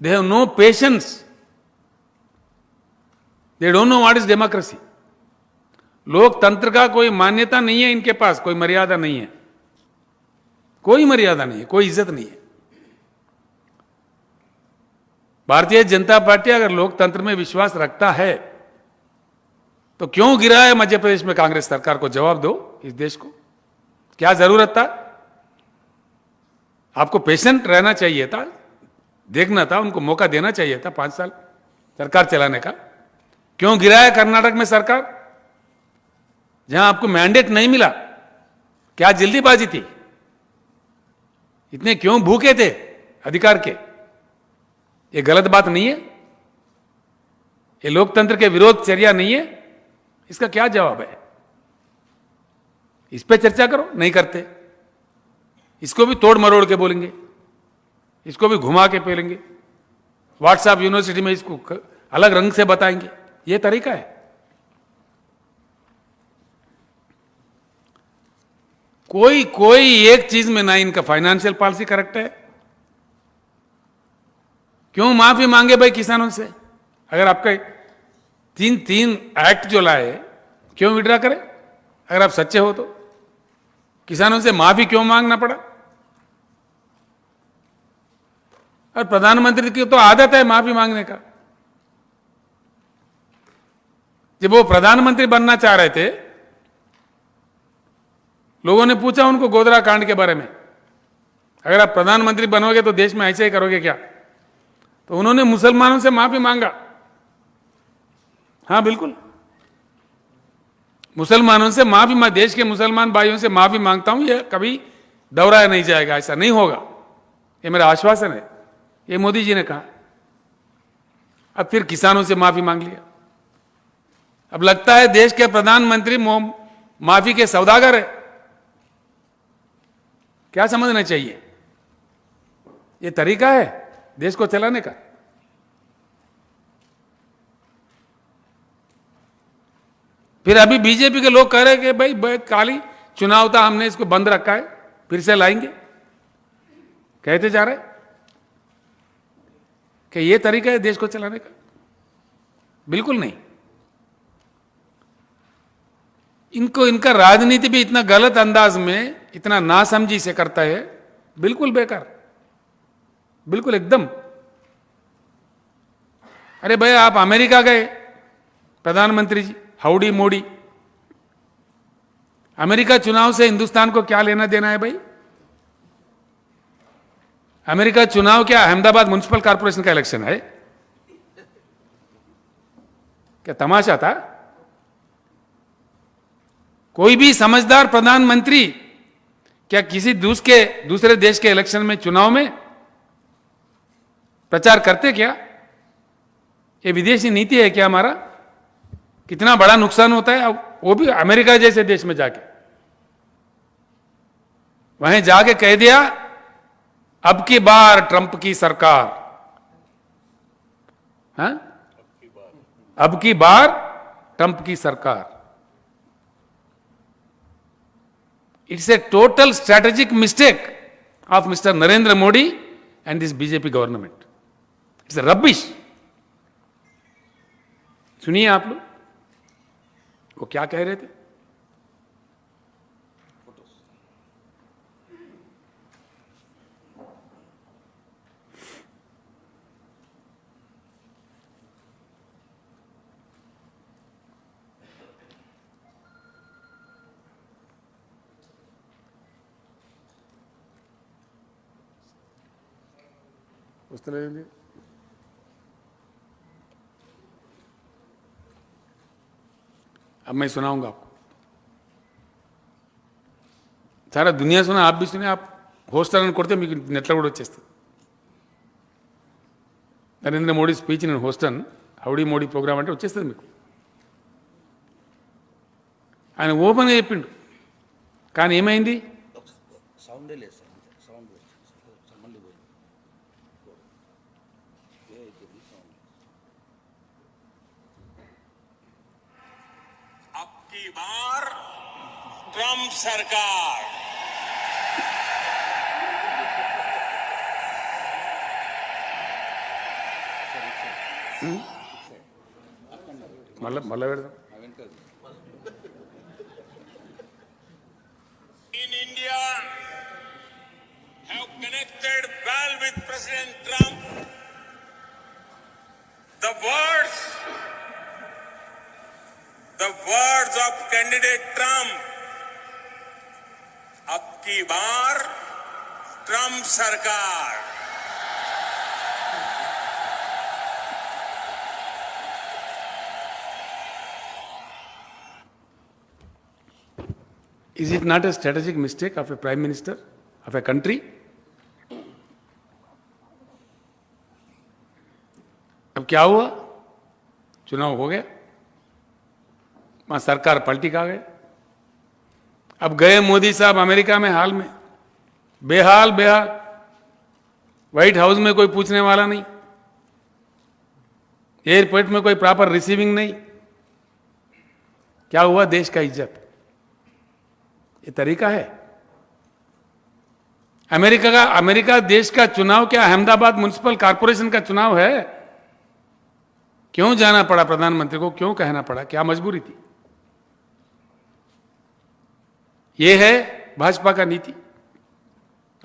They have no patience. They don't know what is democracy. लोकतंत्र का कोई मान्यता नहीं है इनके पास, कोई मर्यादा नहीं है, कोई मर्यादा नहीं है, कोई इज्जत नहीं है। भारतीय जनता पार्टी अगर लोकतंत्र में विश्वास रखता है तो क्यों गिरा है मध्य प्रदेश में कांग्रेस सरकार को? जवाब दो इस देश को। क्या जरूरत था? आपको पेशेंट रहना चाहिए था, देखना था, उनको मौका देना चाहिए था 5 साल सरकार चलाने का। क्यों गिरा है कर्नाटक में सरकार, जहां आपको मैंडेट नहीं मिला? क्या जल्दीबाजी थी? इतने क्यों भूखे थे अधिकार के? ये गलत बात नहीं है? ये लोकतंत्र के विरोध चर्या नहीं है? इसका क्या जवाब है? इस पे चर्चा करो। नहीं करते। इसको भी तोड़ मरोड़ के बोलेंगे, इसको भी घुमा के पेलेंगे, व्हाट्सएप यूनिवर्सिटी में इसको अलग रंग से बताएंगे। ये तरीका है? कोई एक चीज में ना इनका फाइनेंशियल पॉलिसी करेक्ट है। क्यों माफी मांगे भाई किसानों से? अगर आपका तीन एक्ट जो लाए, क्यों विड्रा करें? अगर आप सच्चे हो तो किसानों से माफी क्यों मांगना पड़ा? और प्रधानमंत्री की तो आदत है माफी मांगने का। जब वो प्रधानमंत्री बनना चाह रहे थे, लोगों ने पूछा उनको गोधरा कांड के बारे में, अगर आप प्रधानमंत्री बनोगे तो देश में ऐसे ही करोगे क्या? तो उन्होंने मुसलमानों से माफी मांगा। हाँ बिल्कुल, मुसलमानों से माफी, मैं देश के मुसलमान भाइयों से माफी मांगता हूं, यह कभी दोहराया नहीं जाएगा, ऐसा नहीं होगा, ये मेरा आश्वासन है। ये मोदी जी ने कहा। अब फिर किसानों से माफी मांग लिया। अब लगता है देश के प्रधानमंत्री माफी के सौदागर है। क्या समझना चाहिए? ये तरीका है देश को चलाने का? फिर अभी बीजेपी के लोग कह रहे हैं कि भाई काली चुनाव था, हमने इसको बंद रखा है, फिर से लाएंगे। कहते जा रहे कि ये तरीका है देश को चलाने का? बिल्कुल नहीं। इनको इनका राजनीति भी इतना गलत अंदाज में, इतना नासमझी से करता है, बिल्कुल बेकार, बिल्कुल एकदम। अरे भाई आप अमेरिका गए प्रधानमंत्री जी, हाउडी मोडी। अमेरिका चुनाव से हिंदुस्तान को क्या लेना देना है भाई? अमेरिका चुनाव क्या अहमदाबाद म्युनिसिपल कॉर्पोरेशन का इलेक्शन है? क्या तमाशा था? कोई भी समझदार प्रधानमंत्री क्या किसी दूसरे देश के इलेक्शन में, चुनाव में प्रचार करते क्या? ये विदेशी नीति है क्या हमारा? कितना बड़ा नुकसान होता है, वो भी अमेरिका जैसे देश में जाके। वहीं जाके कह दिया अब की बार ट्रंप की सरकार, हाँ? अब की बार ट्रंप की सरकार। It's a total strategic mistake of mister Narendra Modi and this BJP government. It's rubbish. सुनिए आप लोग, वो क्या कह रहे थे? अब मैं सुनाऊंगा आपको। सारा दुनिया सुना, आप भी सुने। आप होस्ट कोड़ते नेट्लो కూడా వచ్చేస్తుంది। నరేంద్ర మోడీ స్పీచ్ నేను హోస్టన్ హౌడీ మోడీ ప్రోగ్రామ్ అంటే వచ్చేస్తుంది మీకు। ఆయన ఓపెన్గా చెప్పిండు, కానీ ఏమైంది? సౌండే లేదు సార్, సౌండ్ మళ్ళీ పోయింది। अब की बार ट्रंप सरकार, मतलब in India have connected well with President Trump. The words of candidate Trump. अब की बार ट्रम्प सरकार. Is it not a strategic mistake of a prime minister of a country? अब क्या हुआ? चुनाव हो गया, वहां सरकार पलटी खा गए. अब गए मोदी साहब अमेरिका में हाल में, बेहाल व्हाइट हाउस में कोई पूछने वाला नहीं, एयरपोर्ट में कोई प्रॉपर रिसीविंग नहीं. क्या हुआ देश का इज्जत? ये तरीका है? अमेरिका देश का चुनाव क्या अहमदाबाद म्युनिसिपल कॉर्पोरेशन का चुनाव है? क्यों जाना पड़ा प्रधानमंत्री को? क्यों कहना पड़ा? क्या मजबूरी थी? ये है भाजपा का नीति,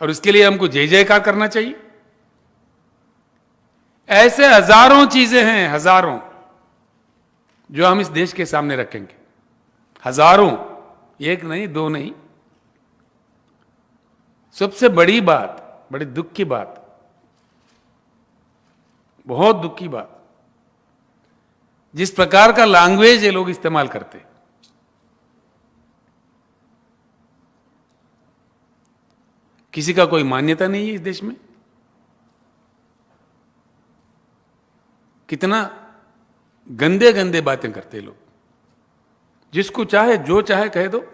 और इसके लिए हमको जय जयकार करना चाहिए. ऐसे हजारों चीजें हैं, हजारों, जो हम इस देश के सामने रखेंगे. हजारों, एक नहीं, दो नहीं. सबसे बड़ी बात, बड़ी दुख की बात, बहुत दुख की बात, जिस प्रकार का लैंग्वेज ये लोग इस्तेमाल करते, किसी का कोई मान्यता नहीं है इस देश में. कितना गंदे गंदे बातें करते लोग. जिसको चाहे जो चाहे कह दो,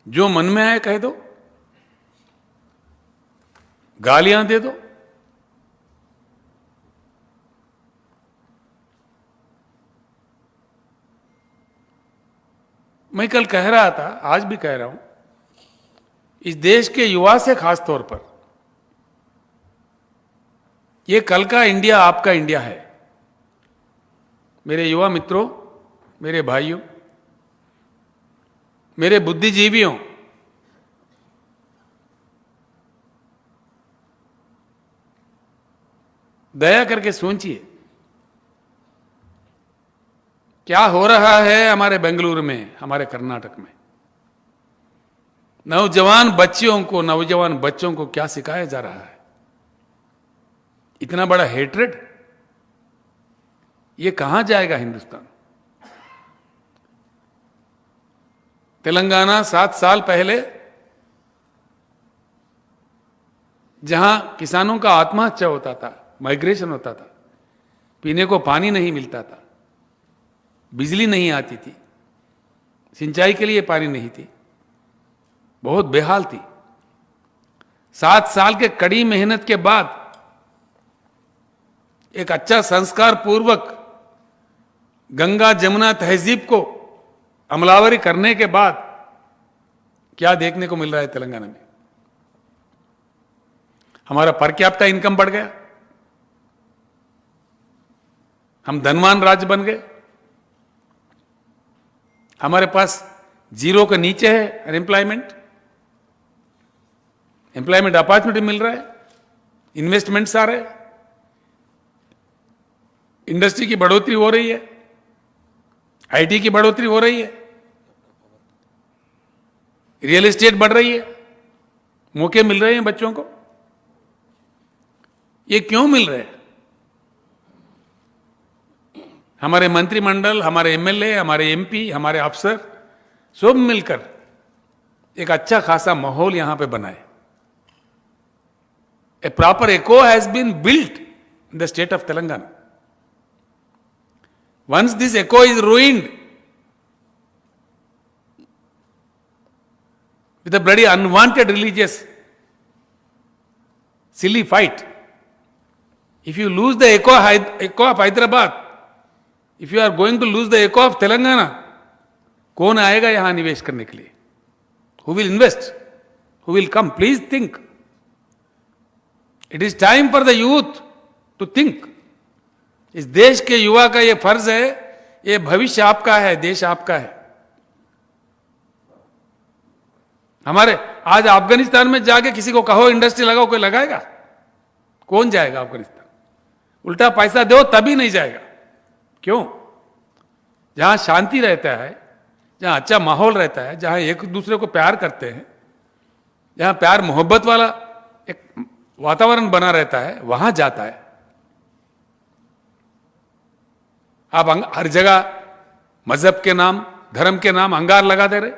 जो मन में आए कह दो, गालियां दे दो. मैं कल कह रहा था, आज भी कह रहा हूं, इस देश के युवा से खास तौर पर, यह कल का इंडिया आपका इंडिया है. मेरे युवा मित्रों, मेरे भाइयों, मेरे बुद्धिजीवियों, दया करके सोचिए क्या हो रहा है हमारे बेंगलुरु में, हमारे कर्नाटक में. नौजवान बच्चों को क्या सिखाया जा रहा है? इतना बड़ा हेट्रेड, ये कहां जाएगा हिंदुस्तान? तेलंगाना 7 साल पहले जहां किसानों का आत्महत्या होता था, माइग्रेशन होता था, पीने को पानी नहीं मिलता था, बिजली नहीं आती थी, सिंचाई के लिए पानी नहीं थी, बहुत बेहाल थी. 7 साल के कड़ी मेहनत के बाद, एक अच्छा संस्कार पूर्वक गंगा जमुना तहजीब को अमलावरी करने के बाद क्या देखने को मिल रहा है तेलंगाना में? हमारा पर कैपिटा इनकम बढ़ गया, हम धनवान राज्य बन गए. हमारे पास 0 के नीचे है अनएम्प्लॉयमेंट, एम्प्लॉयमेंट अपॉर्चुनिटी मिल रहा है, इन्वेस्टमेंट्स आ रहे हैं, इंडस्ट्री की बढ़ोतरी हो रही है, आईटी की बढ़ोतरी हो रही है, रियल एस्टेट बढ़ रही है, मौके मिल रहे हैं बच्चों को. ये क्यों मिल रहे हैं? हमारे मंत्रिमंडल, हमारे एमएलए, हमारे एमपी, हमारे अफसर सब मिलकर एक अच्छा खासा माहौल यहां पे बनाए. ए proper echo has been built in the state of Telangana. Once this echo is ruined with a bloody unwanted religious silly fight, if you lose the echo of Hyderabad, if you are going to lose the echo of Telangana, कौन आएगा यहां निवेश करने के लिए? Who will invest? Who will come? Please think. It is time for the youth to think. इस देश के युवा का यह फर्ज है, ये भविष्य आपका है, देश आपका है। हमारे आज अफगानिस्तान में जाके किसी को कहो इंडस्ट्री लगाओ, कोई लगाएगा? कौन जाएगा अफगानिस्तान? उल्टा पैसा दो तभी नहीं जाएगा। क्यों? जहां शांति रहता है, जहां अच्छा माहौल रहता है, जहां एक दूसरे को प्यार करते हैं, जहां प्यार मोहब्बत वाला एक वातावरण बना रहता है, वहां जाता है। आप हर जगह मजहब के नाम, धर्म के नाम अंगार लगा दे रहे,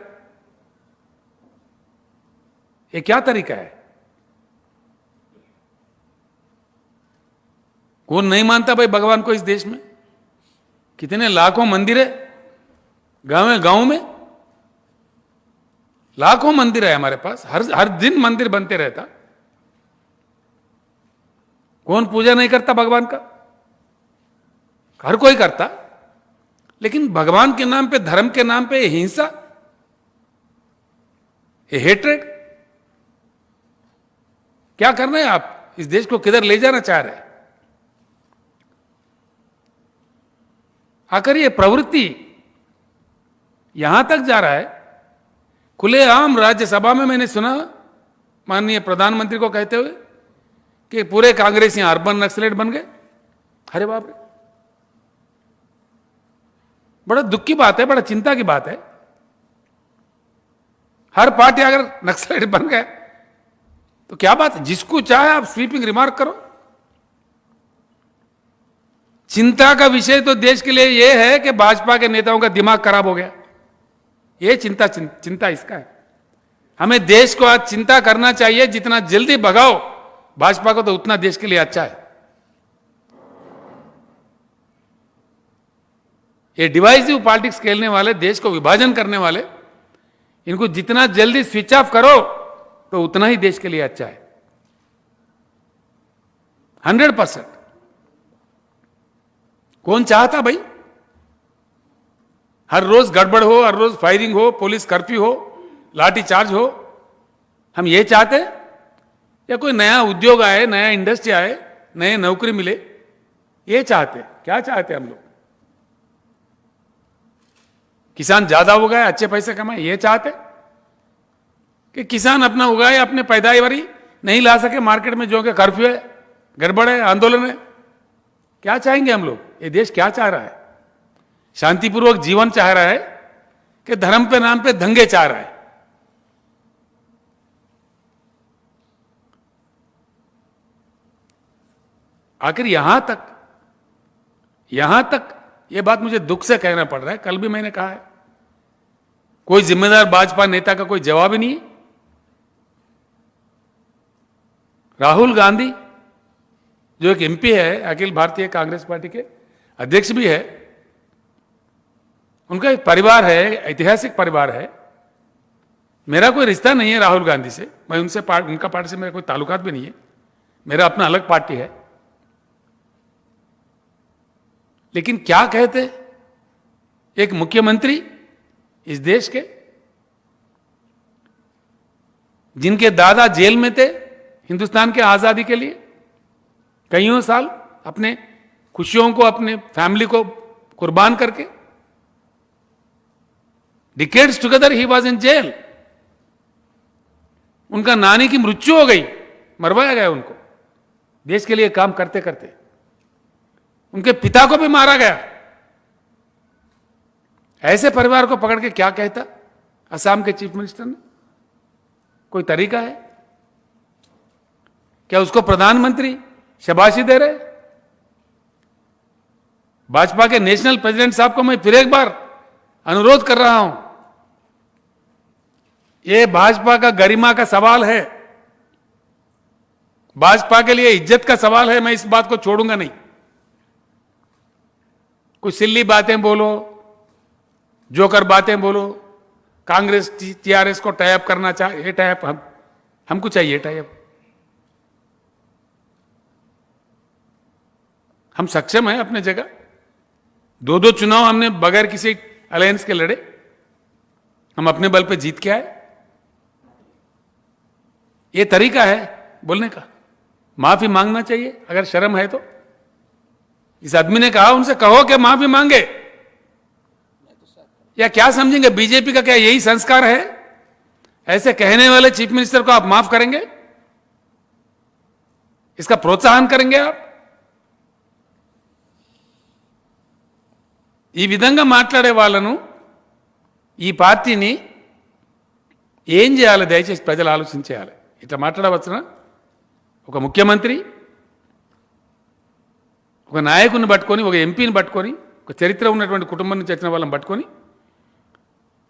ये क्या तरीका है? कौन नहीं मानता भाई भगवान को इस देश में? कितने लाखों मंदिर है गांव में, लाखों मंदिर है हमारे पास, हर दिन मंदिर बनते रहता। कौन पूजा नहीं करता भगवान का? हर कोई करता। लेकिन भगवान के नाम पे, धर्म के नाम पे ये हिंसा, ये हेट्रेड, क्या कर रहे हैं आप? इस देश को किधर ले जाना चाह रहे हैं? आखिर ये प्रवृत्ति यहां तक जा रहा है। खुलेआम राज्यसभा में मैंने सुना माननीय प्रधानमंत्री को कहते हुए कि पूरे कांग्रेसी अर्बन नक्सलेट बन गए। अरे बाप रे, बड़ा दुख की बात है, बड़ा चिंता की बात है। हर पार्टी अगर नक्सलेट बन गए तो क्या बात है? जिसको चाहे आप स्वीपिंग रिमार्क करो। चिंता का विषय तो देश के लिए यह है कि भाजपा के नेताओं का दिमाग खराब हो गया। यह चिंता इसका है। हमें देश को आज चिंता करना चाहिए, जितना जल्दी भगाओ भाजपा को तो उतना देश के लिए अच्छा है। ये डिवाइसिव पॉलिटिक्स खेलने वाले, देश को विभाजन करने वाले, इनको जितना जल्दी स्विच ऑफ करो तो उतना ही देश के लिए अच्छा है। 100%। कौन चाहता भाई? हर रोज गड़बड़ हो, हर रोज फायरिंग हो, पुलिस कर्फ्यू हो, लाठी चार्ज हो। हम ये चाहते हैं? या कोई नया उद्योग आए, नया इंडस्ट्री आए, नए नौकरी मिले, ये चाहते? क्या चाहते हम लोग? किसान ज्यादा उगाए, अच्छे पैसे कमाए, ये चाहते? कि किसान अपना उगाए, अपने पैदावारी नहीं ला सके मार्केट में, जो कि कर्फ्यू है, गड़बड़ है, आंदोलन है? क्या चाहेंगे हम लोग? ये देश क्या चाह रहा है? शांतिपूर्वक जीवन चाह रहा है कि धर्म पे नाम पे दंगे चाह रहा है? आखिर यहां तक यह बात मुझे दुख से कहना पड़ रहा है। कल भी मैंने कहा है, कोई जिम्मेदार भाजपा नेता का कोई जवाब ही नहीं है। राहुल गांधी जो एक एमपी है, अखिल भारतीय कांग्रेस पार्टी के अध्यक्ष भी है, उनका एक परिवार है, ऐतिहासिक परिवार है। मेरा कोई रिश्ता नहीं है राहुल गांधी से, मैं उनका पार्टी से मेरा कोई ताल्लुकात भी नहीं है, मेरा अपना अलग पार्टी है। लेकिन क्या कहते एक मुख्यमंत्री इस देश के, जिनके दादा जेल में थे हिंदुस्तान के आजादी के लिए, कईयों साल अपने खुशियों को, अपने फैमिली को कुर्बान करके, decades together he was in jail. उनका नानी की मृत्यु हो गई, मरवाया गया उनको देश के लिए काम करते करते। उनके पिता को भी मारा गया। ऐसे परिवार को पकड़ के क्या कहता असम के चीफ मिनिस्टर ने? कोई तरीका है क्या? उसको प्रधानमंत्री शाबाशी दे रहे? भाजपा के नेशनल प्रेसिडेंट साहब को मैं फिर एक बार अनुरोध कर रहा हूं, यह भाजपा का गरिमा का सवाल है, भाजपा के लिए इज्जत का सवाल है। मैं इस बात को छोड़ूंगा नहीं। कुछ सिल्ली बातें बोलो, जोकर बातें बोलो, कांग्रेस टीआरएस को टाइप करना चाहे, ये टाइप हमको चाहिए टाइप। हम सक्षम हैं अपने जगह। दो चुनाव हमने बगैर किसी अलायंस के लड़े, हम अपने बल पे जीत के आए। ये तरीका है बोलने का? माफी मांगना चाहिए अगर शर्म है तो। इस आदमी ने कहा उनसे कहो कि माफी मांगे, या क्या समझेंगे बीजेपी का क्या यही संस्कार है? ऐसे कहने वाले चीफ मिनिस्टर को आप माफ करेंगे? इसका प्रोत्साहन करेंगे आप? ఈ విధంగా మాట్లాడే వాళ్ళను ఈ పార్టీని ఏం చేయాలి దయచేసి ప్రజలు ఆలోచించేయాలి. ఇట్లా మాట్లాడవచ్చునా? ఒక ముఖ్యమంత్రి ఒక నాయకుని పట్టుకొని, ఒక ఎంపీని పట్టుకొని, ఒక చరిత్ర ఉన్నటువంటి కుటుంబం నుంచి వచ్చిన వాళ్ళని పట్టుకొని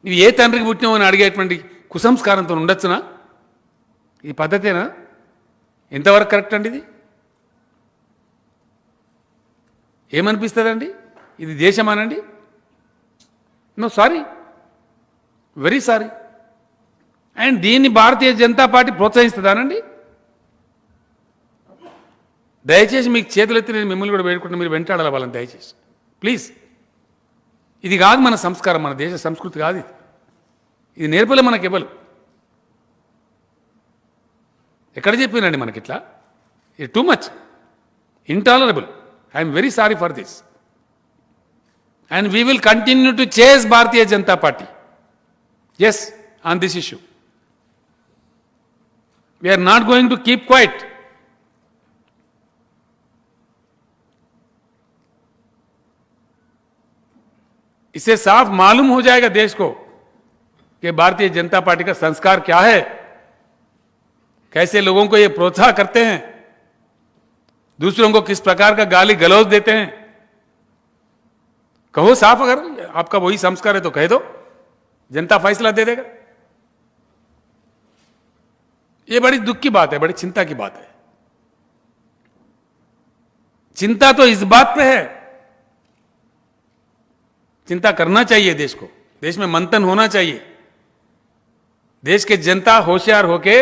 నువ్వు ఏ తండ్రికి పుట్టినావు అని అడిగేటువంటి కుసంస్కారంతో ఉండొచ్చునా? ఈ పద్ధతేనా? ఎంతవరకు కరెక్ట్ అండి ఇది? ఏమనిపిస్తుందండి? ఇది దేశమానండి? No, sorry, very sorry. And దీన్ని భారతీయ జనతా పార్టీ ప్రోత్సహిస్తుందానండి? దయచేసి మీకు చేతులెత్తి నేను మిమ్మల్ని కూడా వేడుకుంటున్నా, మీరు వెంటాడాలి వాళ్ళని దయచేసి ప్లీజ్. ఇది కాదు మన సంస్కారం, మన దేశ సంస్కృతి కాదు ఇది. ఇది నేర్పలే మనకి ఇవ్వలు. ఎక్కడ చెప్పినండి మనకి ఇట్లా? ఇది too much intolerable. I'm very sorry for this. And we will continue to chase Bharatiya Janata Party. Yes, on this issue. We are not going to keep quiet. इससे साफ मालूम हो जाएगा देश को कि भारतीय जनता पार्टी का संस्कार क्या है, कैसे लोगों को ये प्रोत्साहन करते हैं, दूसरों को किस प्रकार का गाली गलौज देते हैं. कहो साफ, अगर आपका वही संस्कार है तो कह दो, जनता फैसला दे देगा. ये बड़ी दुख की बात है, बड़ी चिंता की बात है. चिंता तो इस बात पे है, चिंता करना चाहिए देश को, देश में मंथन होना चाहिए. देश के जनता होशियार होके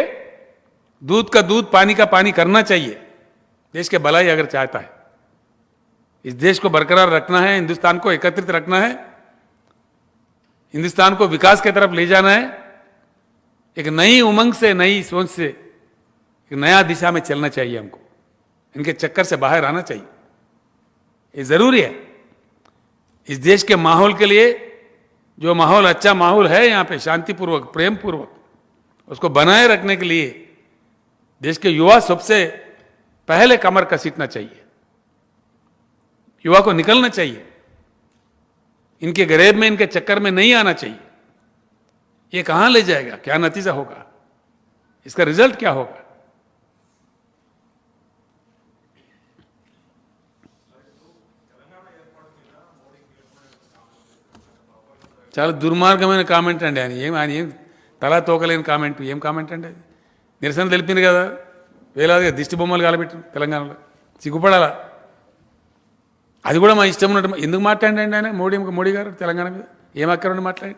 दूध का दूध पानी का पानी करना चाहिए. देश के भलाई अगर चाहता है, इस देश को बरकरार रखना है, हिंदुस्तान को एकत्रित रखना है, हिंदुस्तान को विकास की तरफ ले जाना है, एक नई उमंग से, नई सोच से, एक नया दिशा में चलना चाहिए हमको. इनके चक्कर से बाहर आना चाहिए, ये जरूरी है. इस देश के माहौल के लिए, जो माहौल अच्छा माहौल है यहाँ पे, शांतिपूर्वक प्रेम पूर्वक, उसको बनाए रखने के लिए देश के युवा सबसे पहले कमर कसीटना चाहिए. युवा को निकलना चाहिए, इनके गरेब में, इनके चक्कर में नहीं आना चाहिए. ये कहां ले जाएगा? क्या नतीजा होगा? इसका रिजल्ट क्या होगा? చాలా దుర్మార్గమైన కామెంట్ అండి. ఆయన ఏం తలా తోకలేని కామెంట్, ఏం కామెంట్ అండి అది? నిరసన తెలిపింది కదా, వేలాదిగా దిష్టి బొమ్మలు కాలబెట్టారు తెలంగాణలో. సిగ్గుపడాలా? అది కూడా మా ఇష్టం ఉన్నట్టు ఎందుకు మాట్లాడండి ఆయన? మోడీ గారు తెలంగాణ మీద ఏం అక్కరండి మాట్లాడి?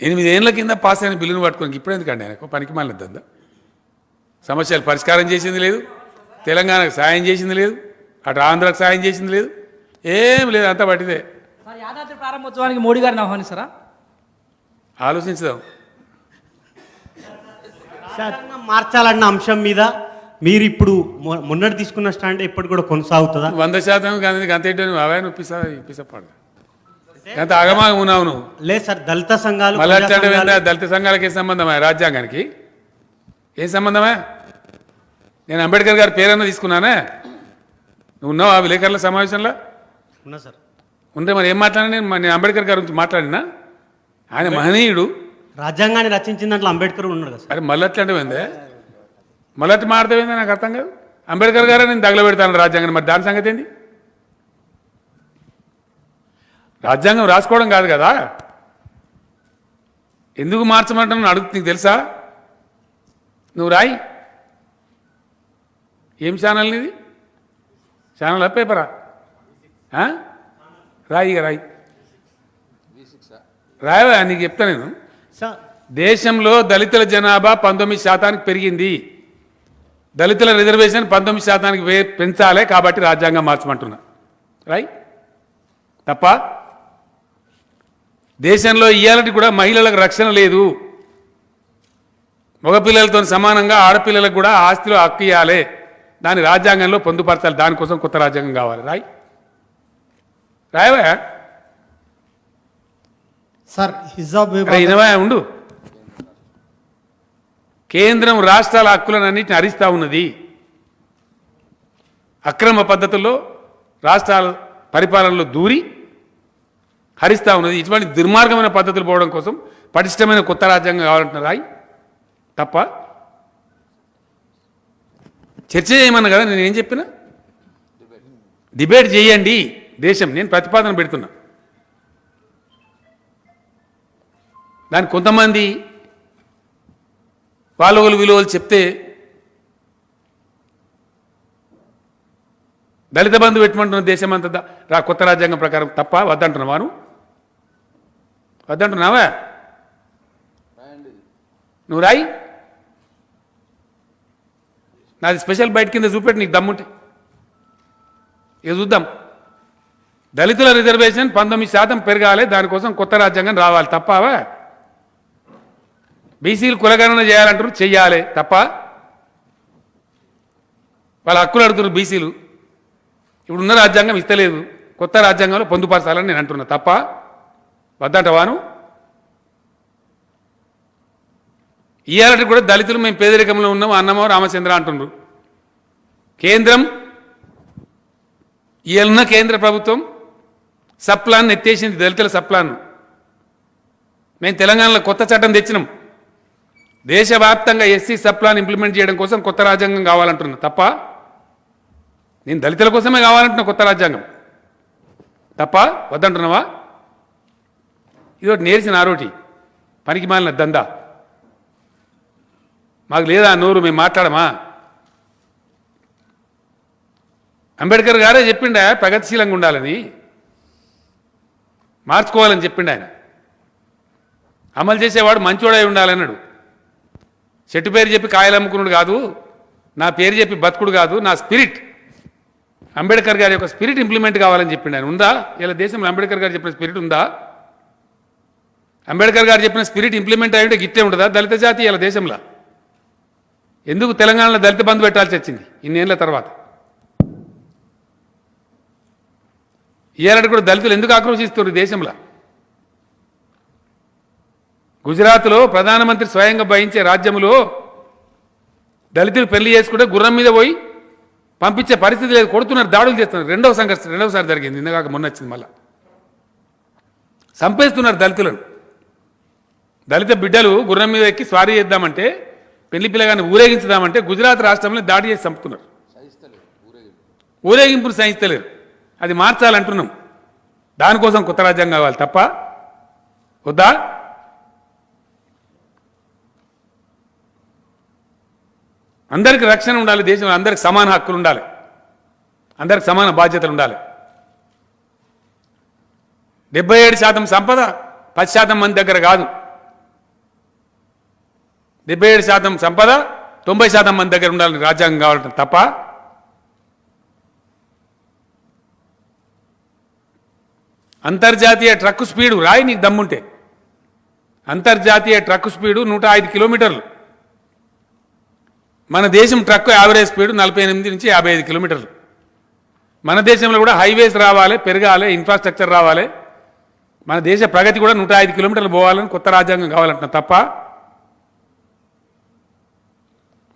8 ఏళ్ల కింద పాస్ అయిన బిల్లును పట్టుకోనికి ఇప్పుడు ఎందుకండి ఆయనకు పనికి మాలినద్దా? సమస్యలు పరిష్కారం చేసింది లేదు, తెలంగాణకు సాయం చేసింది లేదు, అటు ఆంధ్రాకు సాయం చేసింది లేదు, ఏం లేదు, అంతా పట్టిదే. యాదాద్రి ప్రారంభోత్సవానికి మోడీ గారిని ఆహ్వానిస్తారా? ఆలోచించుదాం. రాజ్యాంగం మార్చాలన్న అంశం మీద మీరు ఇప్పుడు మొన్నటి తీసుకున్న స్టాండ్ ఎప్పుడు కూడా కొనసాగుతుందా? 100% గంత అవే ఇప్పిస్తాడు. ఎంత ఆగమాగం ఉన్నావు నువ్వు? లేదు సార్, దళిత సంఘాలు మళ్ళీ దళిత సంఘాలకి ఏం సంబంధమా? రాజ్యాంగానికి ఏం సంబంధమా? నేను అంబేద్కర్ గారి పేరన్నా తీసుకున్నానే. నువ్వు ఉన్నావు ఆ విలేకరుల సమావేశంలో? ఉన్నా సార్. ఉంటే మరి ఏం మాట్లాడినా? నేను అంబేద్కర్ గారి గురించి మాట్లాడినా? ఆయన మహనీయుడు, రాజ్యాంగాన్ని రచించిన దాంట్లో అంబేద్కర్ ఉన్నాడు కదా సార్. అరే మళ్ళీ అట్లాంటివిందే, మళ్ళీ అట్లా మాట్లాడేవిందే, నాకు అర్థం కాదు. అంబేద్కర్ గారే నేను తగలబెడతాను రాజ్యాంగాన్ని, మరి దాని సంగతి ఏంది? రాజ్యాంగం రాసుకోవడం కాదు కదా, ఎందుకు మార్చమంటాను అడుగుతుంది. నీకు తెలుసా? నువ్వు రాయి. ఏం ఛానల్ ఇది? ఛానల్ పేపరా? రాయి రాయి రాయవా? నీకు చెప్తా నేను. సార్, దేశంలో దళితుల జనాభా 19% పెరిగింది. దళితుల రిజర్వేషన్ 19% పెంచాలి, కాబట్టి రాజ్యాంగం మార్చమంటున్నా. రాయి. తప్ప దేశంలో ఇయ్యాలటి కూడా మహిళలకు రక్షణ లేదు. మగపిల్లలతో సమానంగా ఆడపిల్లలకు కూడా ఆస్తిలో హక్కు ఇవ్వాలి, దాని రాజ్యాంగంలో పొందుపరచాలి, దానికోసం కొత్త రాజ్యాంగం కావాలి. రాయవా సార్ హిజాబ్ ఇనవా ఉండు. కేంద్రం రాష్ట్రాల హక్కులన్నింటిని హరిస్తూ ఉన్నది. అక్రమ పద్ధతుల్లో రాష్ట్రాల పరిపాలనలో దూరి హరిస్తూ ఉన్నది. ఇటువంటి దుర్మార్గమైన పద్ధతులు పోవడం కోసం పటిష్టమైన కొత్త రాజ్యాంగం కావాలంటున్నారు. రాయి తప్ప చర్చ చేయమన్నా కదా. నేను ఏం చెప్పినా డిబేట్ చేయండి దేశం, నేను ప్రతిపాదన పెడుతున్నా. దానికి కొంతమంది వాళ్ళ విలువలు చెప్తే దళిత బంధు పెట్టమంటున్న దేశం అంతా కొత్త రాజ్యాంగం ప్రకారం తప్ప వద్దంటున్నావాను, వద్దంటున్నావా? నువ్వు రాయి, నాది స్పెషల్ బయట కింద చూపెట్టి నీకు దమ్ముంటే ఇక చూద్దాం. దళితుల రిజర్వేషన్ 19% పెరగాలి, దానికోసం కొత్త రాజ్యాంగం రావాలి తప్పవా? బీసీలు కులగణన చేయాలంటారు, చెయ్యాలి తప్ప? వాళ్ళ హక్కులు అడుగుతున్నారు బీసీలు, ఇప్పుడున్న రాజ్యాంగం ఇస్తలేదు, కొత్త రాజ్యాంగంలో పొందుపరచాలని నేను అంటున్నా తప్ప? వద్దంటవాను? ఇయ్యాలంటే కూడా దళితులు మేము పేదరికంలో ఉన్నాం అన్నమో రామచంద్ర అంటున్నారు. కేంద్రం ఇయ్యాలన్న కేంద్ర ప్రభుత్వం సప్లాన్ ఎత్తేసింది, దళితుల సప్లాన్. మేము తెలంగాణలో కొత్త చట్టం తెచ్చినాం, దేశవ్యాప్తంగా ఎస్సీ సప్లాన్ ఇంప్లిమెంట్ చేయడం కోసం కొత్త రాజ్యాంగం కావాలంటున్నా తప్ప? నేను దళితుల కోసమే కావాలంటున్నా కొత్త రాజ్యాంగం తప్ప? వద్దంటున్నావా? ఇదొకటి నేర్చిన ఆరోటి పనికి మాలిన దందా. మాకు లేదా నోరు, మేము మాట్లాడమా? అంబేద్కర్ గారే చెప్పిండ ప్రగతిశీలంగా ఉండాలని, మార్చుకోవాలని చెప్పిండు ఆయన. అమలు చేసేవాడు మంచోడై ఉండాలన్నాడు. చెట్టు పేరు చెప్పి కాయలు అమ్ముకున్నాడు కాదు, నా పేరు చెప్పి బతుకుడు కాదు, నా స్పిరిట్, అంబేద్కర్ గారి యొక్క స్పిరిట్ ఇంప్లిమెంట్ కావాలని చెప్పిండు ఆయన. ఉందా ఇలా దేశంలో అంబేద్కర్ గారు చెప్పిన స్పిరిట్ ఉందా? అంబేద్కర్ గారు చెప్పిన స్పిరిట్ ఇంప్లిమెంట్ అయ్యింటే గిట్టే ఉంటుందా దళిత జాతి ఇలా దేశంలో? ఎందుకు తెలంగాణలో దళిత బంధు పెట్టాల్సి వచ్చింది ఇన్నేళ్ల తర్వాత? ఇయ్యాలంటే కూడా దళితులు ఎందుకు ఆక్రోశిస్తున్నారు దేశంలో? గుజరాత్లో ప్రధానమంత్రి స్వయంగా భయించే రాజ్యంలో దళితులు పెళ్లి చేసుకుంటే గుర్రం మీద పోయి పంపించే పరిస్థితి లేదు, కొడుతున్నారు, దాడులు చేస్తున్నారు. రెండవసారి జరిగింది, ఇందాక మొన్న వచ్చింది. మళ్ళా చంపేస్తున్నారు దళితులను. దళిత బిడ్డలు గుర్రం మీద ఎక్కి స్వారీ చేద్దామంటే, పెళ్లి పిల్లగాన్ని ఊరేగించుదామంటే గుజరాత్ రాష్ట్రంలో దాడి చేసి చంపుతున్నారు. ఊరేగింపును సహిస్తలేరు. అది మార్చాలంటున్నాం. దానికోసం కొత్త రాజ్యాంగం కావాలి తప్ప? వద్దా? అందరికి రక్షణ ఉండాలి దేశంలో, అందరికి సమాన హక్కులు ఉండాలి, అందరికి సమాన బాధ్యతలు ఉండాలి. 77% సంపద 10% మంది దగ్గర కాదు. 77% సంపద 90% మంది దగ్గర ఉండాలని రాజ్యాంగం కావాలంటే తప్ప? అంతర్జాతీయ ట్రక్కు స్పీడు రాయి నీకు దమ్ముంటే. అంతర్జాతీయ ట్రక్కు స్పీడు 105 కిలోమీటర్లు. మన దేశం ట్రక్కు యావరేజ్ స్పీడ్ 48 నుంచి 55 కిలోమీటర్లు. మన దేశంలో కూడా హైవేస్ రావాలి, పెరగాలి, ఇన్ఫ్రాస్ట్రక్చర్ రావాలి, మన దేశ ప్రగతి కూడా 105 కిలోమీటర్లు పోవాలని కొత్త రాజ్యాంగం కావాలంటున్నా తప్ప?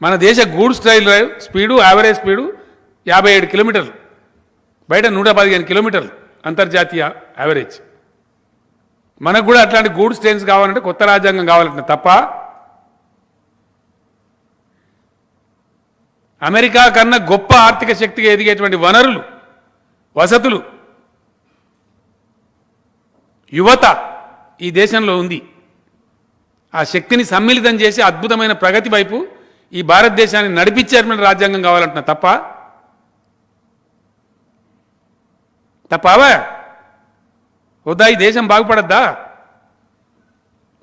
మన దేశ goods rail speed average speed 57 కిలోమీటర్లు, బయట 115 కిలోమీటర్లు అంతర్జాతీయ యావరేజ్. మనకు కూడా అట్లాంటి గూడ్స్ ట్రైన్స్ కావాలంటే కొత్త రాజ్యాంగం కావాలంటున్నా తప్ప? అమెరికా కన్నా గొప్ప ఆర్థిక శక్తిగా ఎదిగేటువంటి వనరులు, వసతులు, యువత ఈ దేశంలో ఉంది. ఆ శక్తిని సమ్మిళితం చేసి అద్భుతమైన ప్రగతి వైపు ఈ భారతదేశాన్ని నడిపించేటువంటి రాజ్యాంగం కావాలంటున్నా తప్ప? తప్పవా? వద్దా? ఈ దేశం బాగుపడద్దా?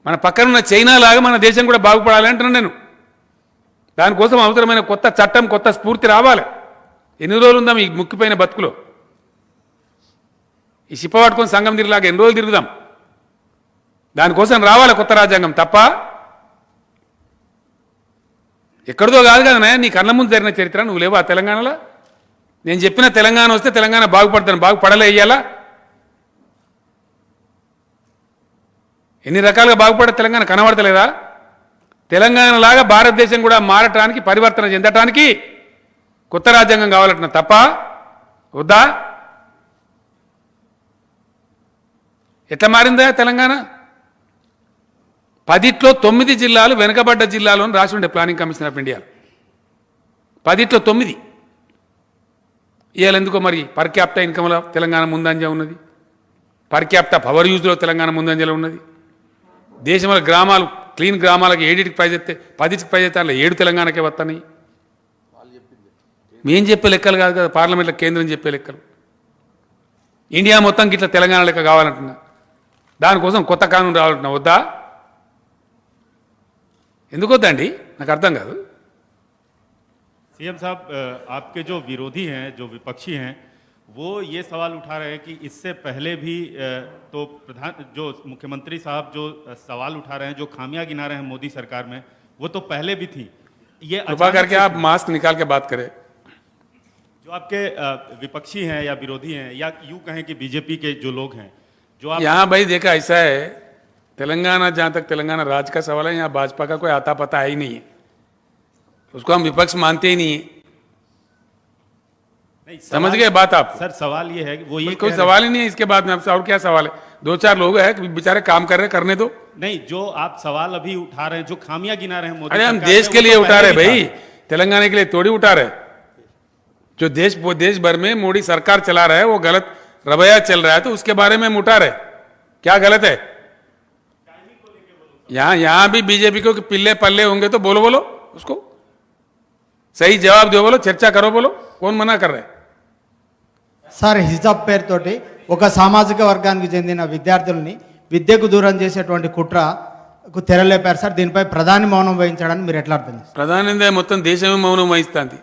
మన పక్కనున్న చైనా లాగా మన దేశం కూడా బాగుపడాలి అంటున్నాను నేను. దానికోసం అవసరమైన కొత్త చట్టం, కొత్త స్ఫూర్తి రావాలి. ఎన్ని రోజులు ఉందాం ఈ ముక్కిపోయిన బతుకులో? ఈ చిప్ప పట్టుకొని సంఘం తిరిగిలాగా ఎన్ని రోజులు తిరుగుదాం? దానికోసం రావాలి కొత్త రాజ్యాంగం తప్ప? ఎక్కడిదో కాదు కదా నీ కళ్ళ ముందు జరిగిన చరిత్ర. నువ్వు లేవా తెలంగాణలో? నేను చెప్పిన తెలంగాణ వస్తే తెలంగాణ బాగుపడతాను, బాగుపడలే ఇయ్యాలా? ఎన్ని రకాలుగా బాగుపడే తెలంగాణ కనబడతలేదా? తెలంగాణ లాగా భారతదేశం కూడా మారటానికి, పరివర్తన చెందటానికి కొత్త రాజ్యాంగం కావాలంటున్నా తప్ప వద్దా? ఎట్లా మారిందా తెలంగాణ? 10లో 9 జిల్లాలు వెనుకబడ్డ జిల్లాలో రాసి ఉండే ప్లానింగ్ కమిషన్ ఆఫ్ ఇండియా. 10లో 9. ఇవాళ ఎందుకో మరి పర్ క్యాపిటా ఇన్కమ్లో తెలంగాణ ముందంజ ఉన్నది, పర్ క్యాపిటా పవర్ యూజ్లో తెలంగాణ ముందంజలో ఉన్నది. దేశంలో గ్రామాలు, క్లీన్ గ్రామాలకు 7కి ప్రైజ్ ఎత్తే 10కి ప్రైజ్ ఎత్తే అందులో 7 తెలంగాణకే వస్తాయి. మేం చెప్పే లెక్కలు కాదు కదా, పార్లమెంట్లో కేంద్రం చెప్పే లెక్కలు. ఇండియా మొత్తం ఇట్లా తెలంగాణ లెక్క కావాలంటున్నా, దానికోసం కొత్త కానూన్ రావాలంటున్నా. వద్దా? ఎందుకు వద్దండి? నాకు అర్థం కాదు. सीएम साहब, आपके जो विरोधी हैं, जो विपक्षी हैं, वो ये सवाल उठा रहे हैं कि इससे पहले भी तो जो मुख्यमंत्री साहब जो सवाल उठा रहे हैं, जो खामियां गिना रहे हैं मोदी सरकार में, वो तो पहले भी थी। ये कृपा करके आप मास्क निकाल के बात करें। जो आपके विपक्षी हैं या विरोधी हैं, या यूं कहें कि बीजेपी के जो लोग हैं, जो आप यहाँ भाई देखा ऐसा है, तेलंगाना, जहाँ तक तेलंगाना राज्य का सवाल है, यहाँ भाजपा का कोई आता पता है ही नहीं है, उसको हम विपक्ष मानते ही नहीं है। नहीं, समझ गए बात आप? सर सवाल ये है कि वो ये कोई कह सवाल ही नहीं है इसके बाद में आपसे। और क्या सवाल है? 2-4 लोग हैं कि बेचारे काम कर रहे, करने दो। नहीं, जो आप सवाल अभी उठा रहे हैं, जो खामियां गिना रहे हैं मोदी अरे हम सरकार देश में, के वो लिए तो उठा पहले रहे भी भाई, था। तेलंगाना के लिए थोड़ी उठा रहे। जो देश भर में मोदी सरकार चला रहा है वो गलत रवैया चल रहा है, तो उसके बारे में हम उठा रहे। क्या गलत है? यहां भी बीजेपी को पिल्ले पल्ले होंगे तो बोलो उसको सही जवाब दो, बोलो चर्चा करो, बोलो कौन मना कर रहे हैं? సార్ హిజాబ్ పేరుతోటి ఒక సామాజిక వర్గానికి చెందిన విద్యార్థుల్ని విద్యకు దూరం చేసేటువంటి కుట్రకు తెరలేపారు సార్. దీనిపై ప్రధాని మౌనం వహించడాన్ని మీరు ఎట్లా అర్థం చేస్తారు? ప్రధానంగా మొత్తం దేశమే మౌనం వహిస్తుంది.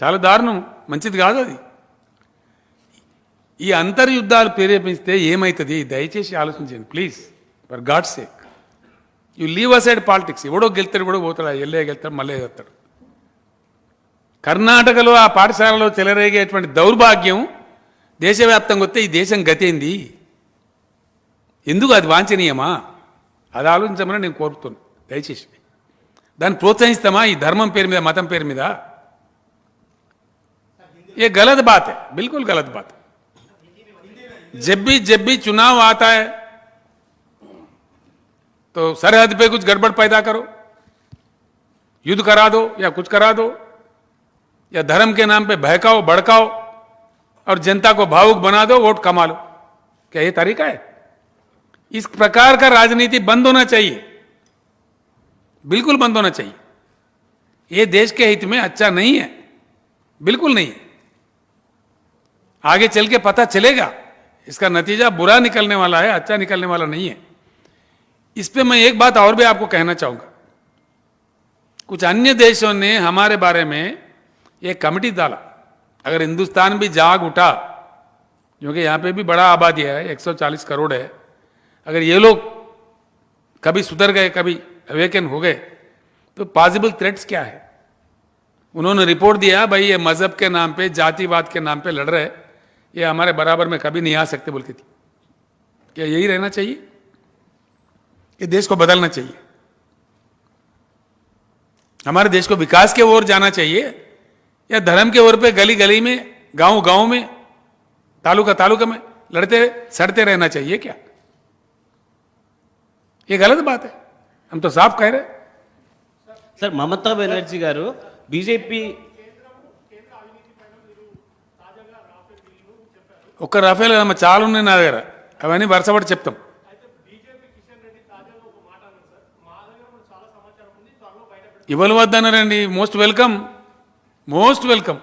చాలా దారుణం, మంచిది కాదు అది. ఈ అంతర్యుద్ధాలు ప్రేరేపిస్తే ఏమవుతుంది? దయచేసి ఆలోచించండి please, for God sake. You leave aside politics. ఎవడో గెలుతాడు, ఎవడో పోతాడు, ఎల్లే గెలుతాడు, మళ్ళీ వెళ్తాడు. కర్ణాటకలో ఆ పాఠశాలలో చెలరేగేటువంటి దౌర్భాగ్యం దేశవ్యాప్తంగా వస్తే ఈ దేశం గతేంది? ఎందుకు అది వాంఛనీయమా? అది ఆలోచించమని నేను కోరుతున్నాను దయచేసి. దాన్ని ప్రోత్సహిస్తామా ఈ ధర్మం పేరు మీద, మతం పేరు మీద? ये गलत बात है, बिल्कुल गलत बात है. जब भी चुनाव आता है तो सरहद पे कुछ गड़बड़ पैदा करो, युद्ध करा दो या कुछ करा दो, या धर्म के नाम पे बहकाओ भड़काओ और जनता को भावुक बना दो, वोट कमा लो. क्या ये तरीका है? इस प्रकार का राजनीति बंद होना चाहिए, बिल्कुल बंद होना चाहिए. ये देश के हित में अच्छा नहीं है, बिल्कुल नहीं है. आगे चल के पता चलेगा, इसका नतीजा बुरा निकलने वाला है, अच्छा निकलने वाला नहीं है. इस पे मैं एक बात और भी आपको कहना चाहूंगा. कुछ अन्य देशों ने हमारे बारे में एक कमेटी डाला. अगर हिंदुस्तान भी जाग उठा, क्योंकि यहाँ पे भी बड़ा आबादी है, 140 करोड़ है, अगर ये लोग कभी सुधर गए, कभी अवेकन हो गए, तो पॉसिबल थ्रेट्स क्या है? उन्होंने रिपोर्ट दिया, भाई ये मजहब के नाम पे, जातिवाद के नाम पे लड़ रहे, ये हमारे बराबर में कभी नहीं आ सकते बोलती थी. क्या यही रहना चाहिए? ये देश को बदलना चाहिए, हमारे देश को विकास के ओर जाना चाहिए, या धर्म के ओर पे गली गली में, गांव गांव में, तालुका में लड़ते सड़ते रहना चाहिए? क्या ये गलत बात है? हम तो साफ कह रहे. సార్ మమతా బెనర్జీ గారు బీజేపీ ఒక్క రఫేల్ చాలా ఉన్నాయి నా దగ్గర, అవన్నీ వరుసపడి చెప్తాం. ఇవ్వవద్దన్నారండి. Most welcome, most welcome.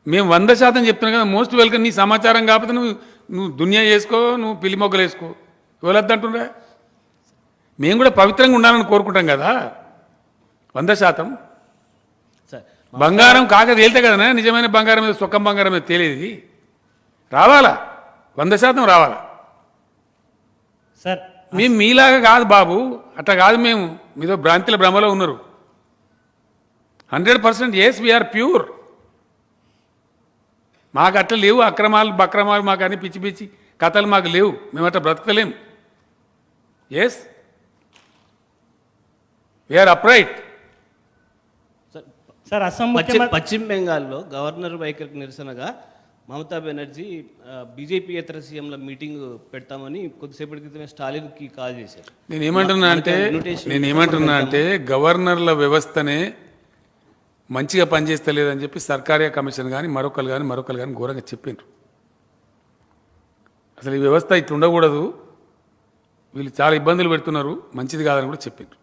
మేము 100% చెప్తున్నాం కదా, మోస్ట్ వెల్కమ్. నీ సమాచారం కాకపోతే నువ్వు దునియా చేసుకో, నువ్వు పిల్లి మొగ్గలు వేసుకో, ఇవ్వలేద్దంటుండే. మేము కూడా పవిత్రంగా ఉండాలని కోరుకుంటాం కదా 100%. సార్ బంగారం కాక తేలితే కదా నిజమైన బంగారం మీద, సొక్కం బంగారం మీద తేలేది. రావాలా, 100% రావాలా. సార్ మేము మీలాగా కాదు బాబు, అట్లా కాదు. మేము మీతో భ్రాంతిల భ్రమలో ఉన్నారు. 100% ఎస్ వీఆర్ ప్యూర్. మాకు అట్లా లేవు అక్రమాలు బక్రమాలు, మాకు అన్ని పిచ్చి పిచ్చి కథలు మాకు లేవు. మేము అట్లా బ్రతకలేం. Yes we are upright. Sir Assam ముఖ్యమంత్రి పశ్చిమ బెంగాల్లో గవర్నర్ వైఖరికి నిరసనగా మమతా బెనర్జీ బీజేపీయేతర సీఎంల మీటింగ్ పెడతామని కొద్దిసేపటి క్రితమే స్టాలిన్కి కాల్ చేశారు. నేనేమంటున్నా అంటే గవర్నర్ల వ్యవస్థనే మంచిగా పనిచేస్తలేదని చెప్పి సర్కారీ కమిషన్ కానీ మరొకరు కానీ ఘోరంగా చెప్పిండ్రు. అసలు ఈ వ్యవస్థ ఇట్లా ఉండకూడదు, వీళ్ళు చాలా ఇబ్బందులు పెడుతున్నారు, మంచిది కాదని కూడా చెప్పిండ్రు.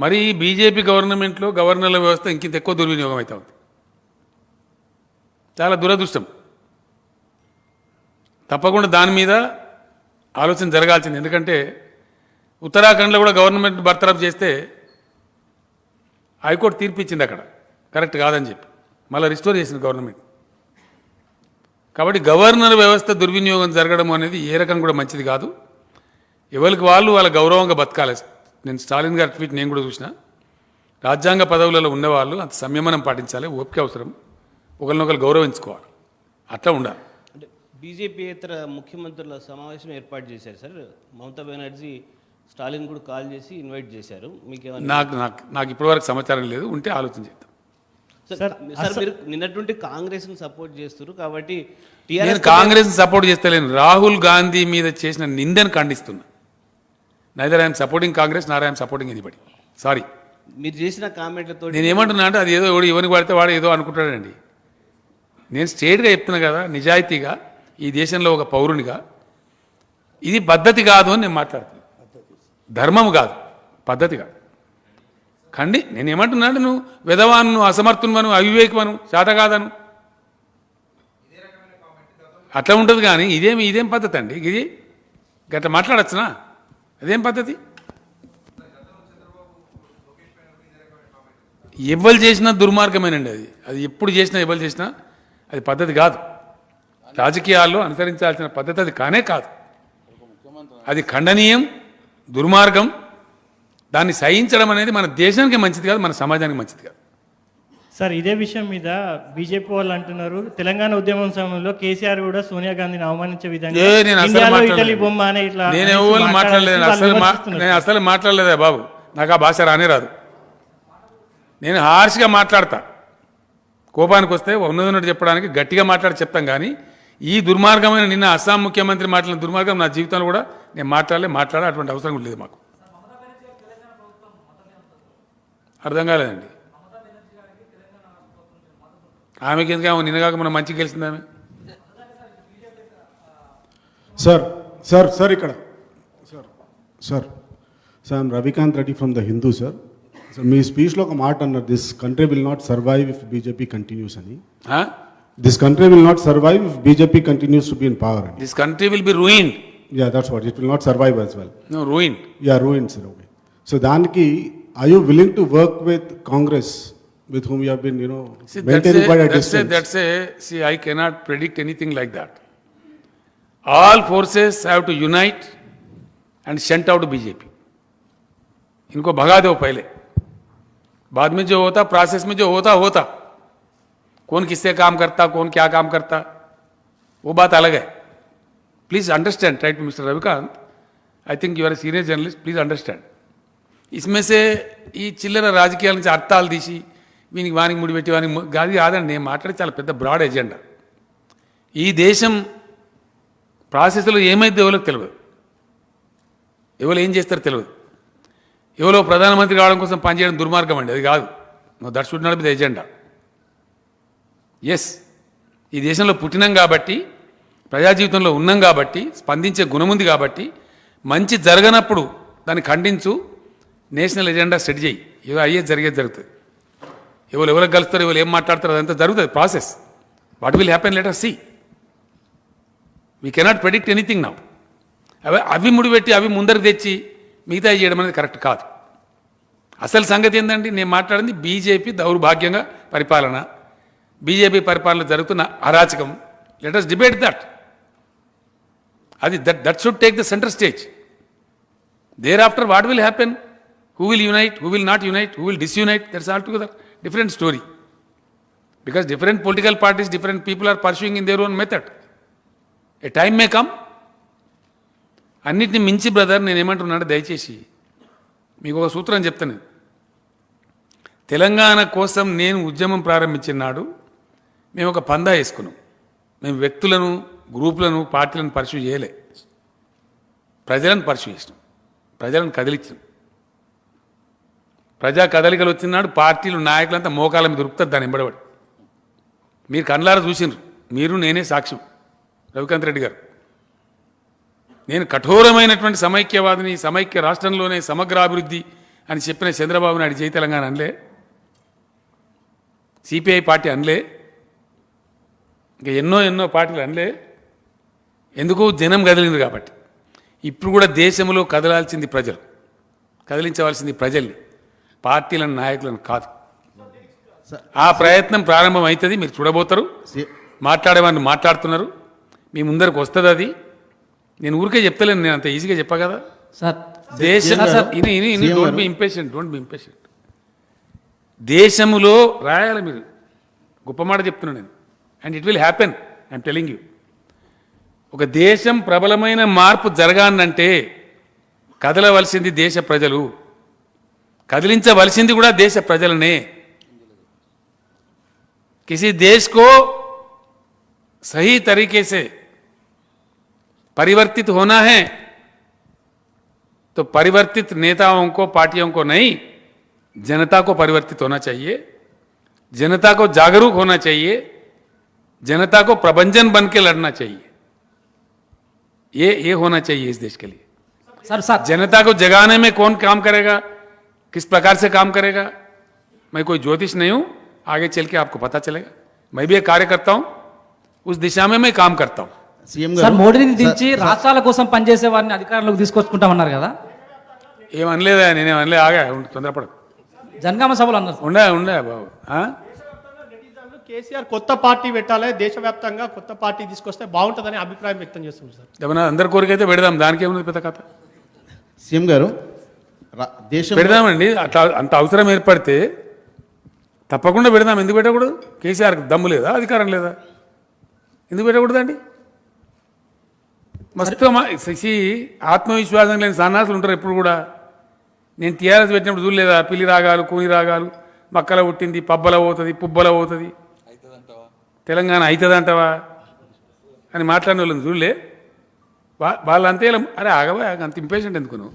మరి బీజేపీ గవర్నమెంట్లో గవర్నర్ల వ్యవస్థ ఇంకింత ఎక్కువ దుర్వినియోగం అవుతా ఉంది. చాలా దురదృష్టం. తప్పకుండా దాని మీద ఆలోచన జరగాల్సింది. ఎందుకంటే ఉత్తరాఖండ్లో కూడా గవర్నమెంట్ బర్తరఫ్ చేస్తే హైకోర్టు తీర్పు ఇచ్చింది అక్కడ కరెక్ట్ కాదని చెప్పి, మళ్ళీ రిస్టోర్ చేసింది గవర్నమెంట్. కాబట్టి గవర్నర్ వ్యవస్థ దుర్వినియోగం జరగడం అనేది ఏ రకం కూడా మంచిది కాదు. ఎవరికి వాళ్ళు వాళ్ళ గౌరవంగా బతకాలి. నేను స్టాలిన్ గారి ట్వీట్ నేను కూడా చూసిన. రాజ్యాంగ పదవులలో ఉన్నవాళ్ళు అంత సంయమనం పాటించాలి, ఓపిక అవసరం, ఒకరినొకరు గౌరవించుకోవాలి, అట్లా ఉండాలి. అంటే బీజేపీయేతర ముఖ్యమంత్రుల సమావేశం ఏర్పాటు చేశారు సార్. మమతా బెనర్జీ స్టాలిన్ కూడా కాల్ చేసి ఇన్వైట్ చేశారు. మీకు నాకు ఇప్పటివరకు సమాచారం లేదు, ఉంటే ఆలోచన చేద్దాం. సార్ మీరు నిన్నటి నుండి కాంగ్రెస్ని సపోర్ట్ చేస్తారు కాబట్టి నేను కాంగ్రెస్ని సపోర్ట్ చేస్తలేను, రాహుల్ గాంధీ మీద చేసిన నిందను ఖండిస్తున్నా. Neither I'm supporting Congress Nar I'm supporting anybody. Sorry. మీరు చేసిన కామెంట్లతో నేను ఏమంటున్నా అంటే అది ఏదో ఎవరికి పడితే వాడు ఏదో అనుకుంటాడండి. నేను స్ట్రేట్గా చెప్తున్నా కదా, నిజాయితీగా ఈ దేశంలో ఒక పౌరునిగా ఇది పద్ధతి కాదు అని నేను మాట్లాడుతున్నాను. ధర్మం కాదు, పద్ధతి కాదు. నేను ఏమంటున్నా అంటే నువ్వు విధవాను, అసమర్థునివను, అవివేకమను, చేత కాదను, అట్లా ఉంటుంది. కానీ ఇదేం పద్ధతి అండి? ఇది గట్లా మాట్లాడచ్చునా? అదేం పద్ధతి? ఎవ్వరు చేసినా దుర్మార్గమేనండి. అది ఎప్పుడు చేసినా ఎవరు చేసినా అది పద్ధతి కాదు. రాజకీయాల్లో అనుసరించాల్సిన పద్ధతి అది కానే కాదు. అది ఖండనీయం, దుర్మార్గం. దాన్ని సహించడం అనేది మన దేశానికి మంచిది కాదు, మన సమాజానికి మంచిది కాదు. సార్ ఇదే విషయం మీద బీజేపీ వాళ్ళు అంటున్నారు, తెలంగాణ ఉద్యమం సమయంలో కేసీఆర్ కూడా సోనియా గాంధీని అవమానించే విధంగా ఇండియాలో ఇటలీ బొమ్మ అనే ఇట్లా నేను ఎవరు మాట్లాడలేదు, నేను అసలు మాట్లాడలేదా బాబు. నాకు ఆ భాష రానే రాదు. నేను హార్ష్గా మాట్లాడతా. కోపానికి వస్తే ఉన్నదన్నట్టు చెప్పడానికి గట్టిగా మాట్లాడి చెప్తాం. కానీ ఈ దుర్మార్గమైన నిన్న అస్సాం ముఖ్యమంత్రి మాట్లాడిన దుర్మార్గం నా జీవితంలో కూడా నేను మాట్లాడే అటువంటి అవసరం కూడా లేదు మాకు. అర్థం కాలేదండి. ఆమెకి ఎందుకు? ఆమె నిన్నగాక మనం మంచిగా గెలిచింది ఆమె. సార్ ఇక్కడ sir I'm Ravikanth Reddy from the Hindu sir. మీ స్పీచ్లో ఒక మాట అన్నారు, this country will not survive if BJP continues అని. This country will not survive if BJP continues to be in power అని. This country will be ruined. Yeah, that's what. It will not survive as well. No, ruined. Yeah, ruined sir. Okay. So దానికి are you willing to work with Congress with whom you have been, maintaining quite a distance? See, I cannot predict anything like that. All forces have to unite and shunt out BJP. इनको भगा दो पहले, बाद में जो होता, process में जो होता, कौन किससे काम करता, कौन क्या काम करता, वो बात अलग है. Please understand, right, Mr. Ravikant, I think you are a senior journalist, please understand. इसमें से ఈ చిల్లర రాజకీయాల నుంచి అర్థాలు తీసి వీనికి వానికి ముడిపెట్టి వానికి గాది కాదండి. నేను మాట్లాడే చాలా పెద్ద బ్రాడ్ ఎజెండా. ఈ దేశం ప్రాసెస్లో ఏమైతే ఎవరికి తెలియదు, ఎవరు ఏం చేస్తారో తెలియదు. ఎవరో ప్రధానమంత్రి కావడం కోసం పనిచేయడం దుర్మార్గం అండి, అది కాదు. No, that should not be the agenda. Yes, ఈ దేశంలో పుట్టినాం కాబట్టి, ప్రజా జీవితంలో ఉన్నాం కాబట్టి, స్పందించే గుణం ఉంది కాబట్టి, మంచి జరగనప్పుడు దాన్ని ఖండించు, నేషనల్ ఎజెండా సెట్ చేయి. ఏదో అయ్యేది జరిగేది జరుగుతుంది. ఎవరికి కలుస్తారు, ఎవరు ఏం మాట్లాడతారు, అదంతా జరుగుతుంది process. What will happen, let us see. We cannot predict anything now. అవి ముడిపెట్టి అవి ముందరికి తెచ్చి మిగతా చేయడం అనేది కరెక్ట్ కాదు. అసలు సంగతి ఏంటంటే నేను మాట్లాడింది బీజేపీ దౌర్భాగ్యంగా పరిపాలన, బీజేపీ పరిపాలన జరుగుతున్న అరాచకం. Let us debate that. అది that should take the centre stage. Thereafter, what will happen? Who will unite? Who will not unite? Who will disunite? That's altogether different story. Because different political parties, different people are pursuing in their own method. A time may come. అన్నిటిని మించి brother నేను ఏమంటున్నాను, దయచేసి మీకు ఒక సూత్రం చెప్తాను. తెలంగాణ కోసం నేను ఉద్యమం ప్రారంభించిన నాడు మేము ఒక పందా వేసుకున్నాం. మేము వ్యక్తులను, గ్రూపులను, పార్టీలను పర్సూ చేయలే, ప్రజలను పర్సూ చేసినాం, ప్రజలను కదిలించాం. ప్రజా కదలికలు వచ్చినాడు పార్టీలు నాయకులంతా మోకాల మీద దొరుకుతారు దాన్ని ఎంబడబడి. మీరు కళ్ళారా చూసినారు, మీరు నేనే సాక్ష్యం. రవికాంత్ రెడ్డి గారు, నేను కఠోరమైనటువంటి సమైక్యవాదిని, సమైక్య రాష్ట్రంలోనే సమగ్రాభివృద్ధి అని చెప్పిన చంద్రబాబు నాయుడు జై తెలంగాణ అనలే, సిపిఐ పార్టీ అనలే, ఇంకా ఎన్నో పార్టీలు అనలే. ఎందుకు? జనం కదిలింది కాబట్టి. ఇప్పుడు కూడా దేశంలో కదలాల్సింది ప్రజలు, కదిలించవలసింది ప్రజల్ని, పార్టీలను, నాయకులను కాదు. ఆ ప్రయత్నం ప్రారంభం అవుతుంది, మీరు చూడబోతారు. మాట్లాడేవాడిని మాట్లాడుతున్నారు, మీ ముందరకు వస్తుంది అది. నేను ఊరికే చెప్తలేను, నేను అంత ఈజీగా చెప్పా కదా. సార్ దేశం డోంట్ బి ఇంపేషెంట్. దేశములో రాయాలి మీరు, గొప్ప మాట చెప్తున్నాను నేను. And it will happen, I'm telling you. ఒక దేశం ప్రబలమైన మార్పు జరగాలంటే కదలవలసింది దేశ ప్రజలు, కదిలించవలసింది కూడా దేశ ప్రజలనే. किसी देश को सही तरीके से परिवर्तित होना है तो परिवर्तित नेताओं को, पार्टियों को नहीं, जनता को परिवर्तित होना चाहिए, जनता को जागरूक होना चाहिए, जनता को प्रबंधन बन के लड़ना चाहिए. ये होना चाहिए इस देश के लिए. सर जनता को जगाने में कौन काम करेगा, किस प्रकार से काम करेगा? मैं कोई ज्योतिष नहीं हूं, आगे चल के आपको पता चलेगा. मैं भी एक कार्य करता हूं, उस दिशा में मैं काम करता हूं. సార్ మోడీని దించి రాష్ట్రాల కోసం పనిచేసే వారిని అధికారంలోకి తీసుకొచ్చుకుంటామన్నారు కదా. ఏమనలేదా? నేనేమనలే, ఆగా తొందరపడకు. జనగామ సభలు అన్నారు. ఉండే బాబు. కేసీఆర్ కొత్త పార్టీ పెట్టాలి, దేశవ్యాప్తంగా కొత్త పార్టీ తీసుకొస్తే బాగుంటుందని అభిప్రాయం వ్యక్తం చేస్తున్నారు సార్. ఏమన్నా అందరి కోరికైతే పెడదాం, దానికి ఏమున్నది పెద్ద కథ. సీఎం గారు, దేశం పెడదామండి, అట్లా అంత అవసరం ఏర్పడితే తప్పకుండా పెడదాం. ఎందుకు పెట్టకూడదు? కేసీఆర్కి దమ్ము లేదా, అధికారం లేదా? ఎందుకు పెట్టకూడదండి? మస్తు ఆత్మవిశ్వాసం లేని సన్నాసులు ఉంటారు ఎప్పుడు కూడా. నేను టీఆర్ఎస్ పెట్టినప్పుడు చూడలేదా? పిల్లి రాగాలు, కూని రాగాలు, మక్కల పుట్టింది, పబ్బల పోతుంది, పుబ్బల పోతుంది, తెలంగాణ అవుతుందంటవా అని మాట్లాడిన వాళ్ళని చూడలే. వాళ్ళంతే. అరే ఆగవా, అంత ఇంపేషెంట్ ఎందుకు నువ్వు?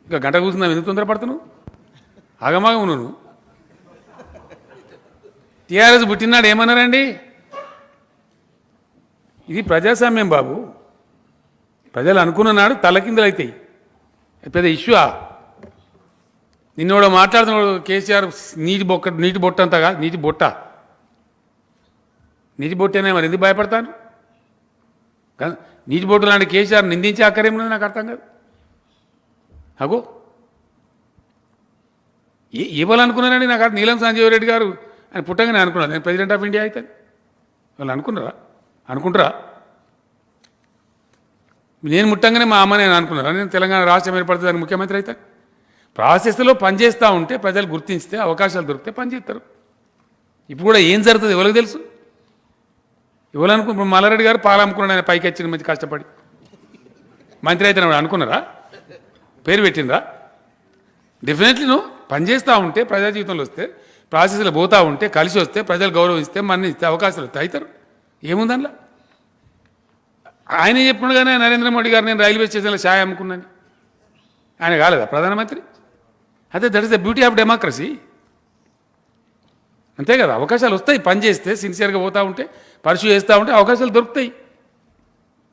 ఇంకా గంట కూర్చున్నావు, ఎందుకు తొందరపడుతున్నావు? ఆగమాగం నువ్వు. టీఆర్ఎస్ పుట్టినాడు ఏమన్నారండి? ఇది ప్రజాస్వామ్యం బాబు. ప్రజలు అనుకున్న నాడు తలకిందులు అవుతాయి. పెద్ద ఇష్యూ. నిన్నోడు మాట్లాడుతున్నాడు కేసీఆర్ నీటి బొట్ట అంతగా, నీటి బొట్ట, నీటి బొట్టనే. మరి ఎందుకు భయపడతాను? నీటి బొట్టు లాంటి కేసీఆర్ నిందించే అక్కరేమున్నది నాకు అర్థం కాదు. అగో ఇవ్వాలనుకున్నారండి నాకు. నీలం సంజీవ్ రెడ్డి గారు ఆయన పుట్టగానే అనుకున్నాను నేను ప్రెసిడెంట్ ఆఫ్ ఇండియా అవుతాను. వాళ్ళు అనుకుంటారా? నేను ముట్టంగానే మా అమ్మ నేను అనుకున్నారా నేను తెలంగాణ రాష్ట్రం ఏర్పడుతుంది అని ముఖ్యమంత్రి అవుతాను? ప్రాసెస్లో పనిచేస్తూ ఉంటే ప్రజలు గుర్తించితే, అవకాశాలు దొరికితే పనిచేస్తారు. ఇప్పుడు కూడా ఏం జరుగుతుంది ఎవరికి తెలుసు? ఇప్పుడు మల్లారెడ్డి గారు పాలు అమ్ముకున్నాడు, ఆయన పైకి వచ్చిన మంచి కష్టపడి మంత్రి అయితే అనుకున్నారా? పేరు పెట్టినరా? డెఫినెట్లీ నువ్వు పనిచేస్తూ ఉంటే, ప్రజా జీవితంలో వస్తే, ప్రాసెస్లో పోతూ ఉంటే, కలిసి వస్తే, ప్రజలు గౌరవిస్తే, మన్నిస్తే, అవకాశాలు వస్తే అవుతారు. ఏముంది అందులో? ఆయన చెప్పినగానే నరేంద్ర మోడీ గారు నేను రైల్వే స్టేషన్లో ఛాయ్ అమ్ముకున్నాను, ఆయన కాలేదా ప్రధానమంత్రి? అదే that is the beauty of democracy. అంతే కదా, అవకాశాలు వస్తాయి. పని చేస్తే, సిన్సియర్గా పోతూ ఉంటే, పర్సూ చేస్తూ ఉంటే అవకాశాలు దొరుకుతాయి.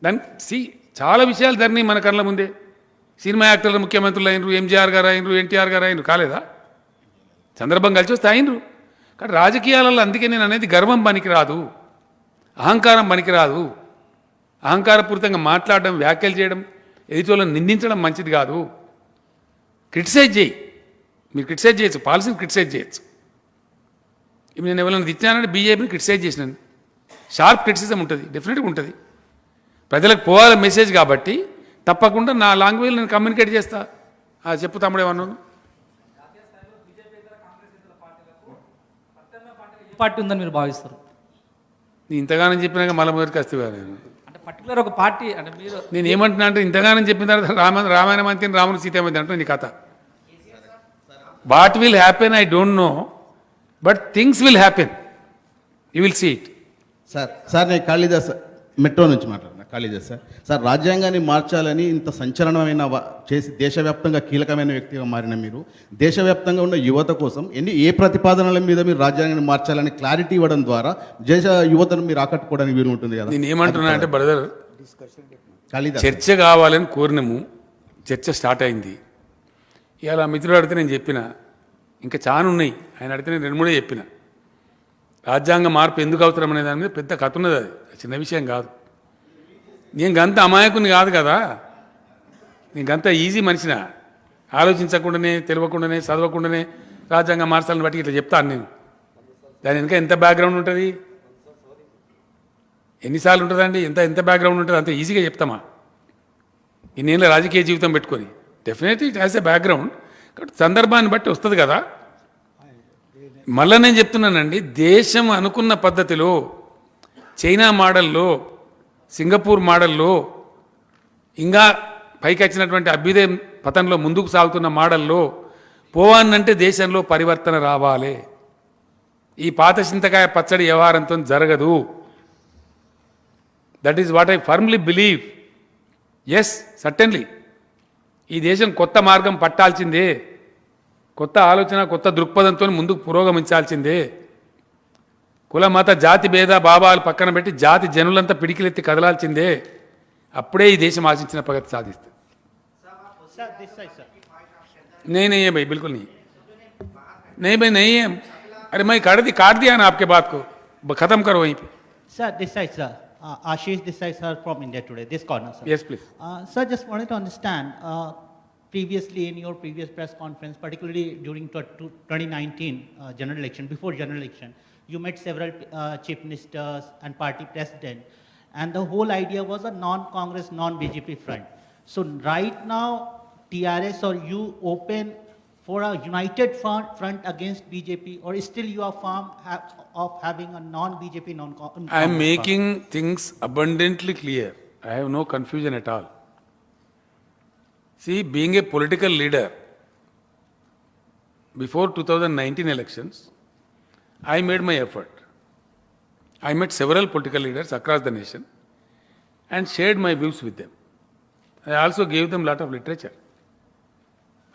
దాన్ని చాలా విషయాలు జరిగినాయి మన కళ్ళ ముందే. సినిమా యాక్టర్లు ముఖ్యమంత్రులు అయినరు, ఎంజీఆర్ గారు అయినరు, ఎన్టీఆర్ గారు అయినరు, కాలేదా? సందర్భం కలిసి వస్తే అయినరు. కానీ రాజకీయాలలో అందుకే నేను అనేది గర్వం పనికిరాదు, అహంకారం పనికిరాదు. అహంకారపూరితంగా మాట్లాడడం, వ్యాఖ్యలు చేయడం, ఎదుటోళ్ళని నిందించడం మంచిది కాదు. క్రిటిసైజ్ చేయి, మీరు క్రిటిసైజ్ చేయొచ్చు, పాలసీని క్రిటిసైజ్ చేయొచ్చు. ఇప్పుడు నేను ఎవరైనా ఇచ్చానంటే బీజేపీని క్రిటిసైజ్ చేసినాను, షార్ప్ క్రిటిసిజం ఉంటుంది, డెఫినెట్గా ఉంటుంది. ప్రజలకు పోవాలి మెసేజ్ కాబట్టి తప్పకుండా నా లాంగ్వేజ్ నేను కమ్యూనికేట్ చేస్తా. చెప్పు తమ్ముడు ఏమన్నాను. ఏ పార్టీ ఉందని మీరు భావిస్తారు? నీ ఇంతగానం చెప్పినాక మళ్ళీ మొదటికి వస్తే నేను అంటే పర్టికులర్ ఒక పార్టీ అంటే మీరు నేను ఏమంటున్నా అంటే ఇంతగానం చెప్పిన తర్వాత రామాయణం అంతే రాముని సీతేమైంది అంటే నీ కథ. What will happen I don't know, but things will happen, you will see it. Sir నేను కాళిదాస్ మెట్రో నుంచి మాట్లాడుతున్నా. కాళిదాస్ సార్ రాజ్యాంగాన్ని మార్చాలని ఇంత సంచలనమైన చేసి దేశవ్యాప్తంగా కీలకమైన వ్యక్తిగా మారిన మీరు దేశవ్యాప్తంగా ఉన్న యువత కోసం ఏ ప్రతిపాదనల మీద మీరు రాజ్యాంగాన్ని మార్చాలని క్లారిటీ ఇవ్వడం ద్వారా దేశ యువతను మీరు ఆకట్టుకోవడానికి వీలు ఉంటుంది కదా. నేను ఏమంటున్నా అంటే బ్రదర్, కాళిదాస్ చర్చ కావాలని కోరినము, చర్చ స్టార్ట్ అయింది. ఇవాళ మిత్రుడు అడిగితే నేను చెప్పిన, ఇంకా చాలా ఉన్నాయి. ఆయన అడిగితే నేను 2-3 చెప్పిన. రాజ్యాంగ మార్పు ఎందుకు అవసరం అనే దాని మీద పెద్ద కథ ఉన్నది. అది చిన్న విషయం కాదు. నేను గంత అమాయకుని కాదు కదా, నేను గంత ఈజీ మనిషిన. ఆలోచించకుండానే, తెలియకుండానే, చదవకుండానే రాజ్యాంగ మార్చాలని బట్టి ఇట్లా చెప్తాను నేను. దాని వెనుక ఎంత బ్యాక్గ్రౌండ్ ఉంటుంది, ఎన్నిసార్లు ఉంటుందండి, ఎంత బ్యాక్గ్రౌండ్ ఉంటుంది, అంత ఈజీగా చెప్తామా? ఇన్నేళ్ళ రాజకీయ జీవితం పెట్టుకొని definitely it has a background. కాబట్టి సందర్భాన్ని బట్టి వస్తుంది కదా. మళ్ళీ నేను చెప్తున్నానండి, దేశం అనుకున్న పద్ధతిలో, చైనా మోడల్లో, సింగపూర్ మోడల్లో, ఇంకా పైకి వచ్చినటువంటి అభ్యుదయ పథంలో ముందుకు సాగుతున్న మోడల్లో పోవానంటే దేశంలో పరివర్తన రావాలి. ఈ పాత చింతకాయ పచ్చడి వ్యవహారంతో జరగదు. That is what I firmly believe. Yes, certainly ఈ దేశం కొత్త మార్గం పట్టాల్సిందే, కొత్త ఆలోచన, కొత్త దృక్పథంతో ముందుకు పురోగమించాల్సిందే. కుల మత జాతి భేద భావాలు పక్కన పెట్టి జాతి జనులంతా పిడికిలెత్తి కదలాల్సిందే. అప్పుడే ఈ దేశం ఆశించిన ప్రగతి సాధిస్తుంది. नहीं है भाई, बिल्कुल नहीं भाई, नहीं है. अरे मैं काट दिया ना आपके बात को, खत्म करो वहीं पे. Sir, this side, sir. Ashish this side, sir, from India Today. This corner, sir. Yes, please. Sir, just wanted to understand, previously in your previous press conference, particularly during 2019 general election, before general election, you met several chief ministers and party president, and the whole idea was a non-Congress, non-BJP front. So right now, TRS or you open for a united front against BJP, or still you are firm of having a non-BJP, non-Congress? I am making things abundantly clear. I have no confusion at all. See, being a political leader, before 2019 elections, I made my effort. I met several political leaders across the nation and shared my views with them. I also gave them a lot of literature.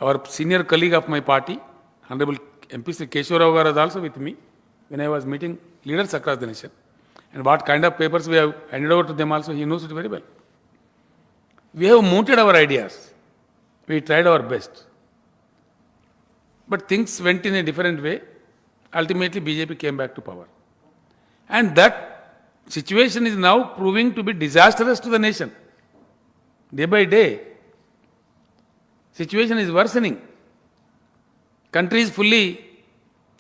Our senior colleague of my party, Honorable MP Sri Keshwar Rao was also with me when I was meeting leaders across the nation. And what kind of papers we have handed over to them also, he knows it very well. We have mooted our ideas. We tried our best. But things went in a different way. Ultimately, BJP came back to power. And that situation is now proving to be disastrous to the nation. Day by day, situation is worsening. Country is fully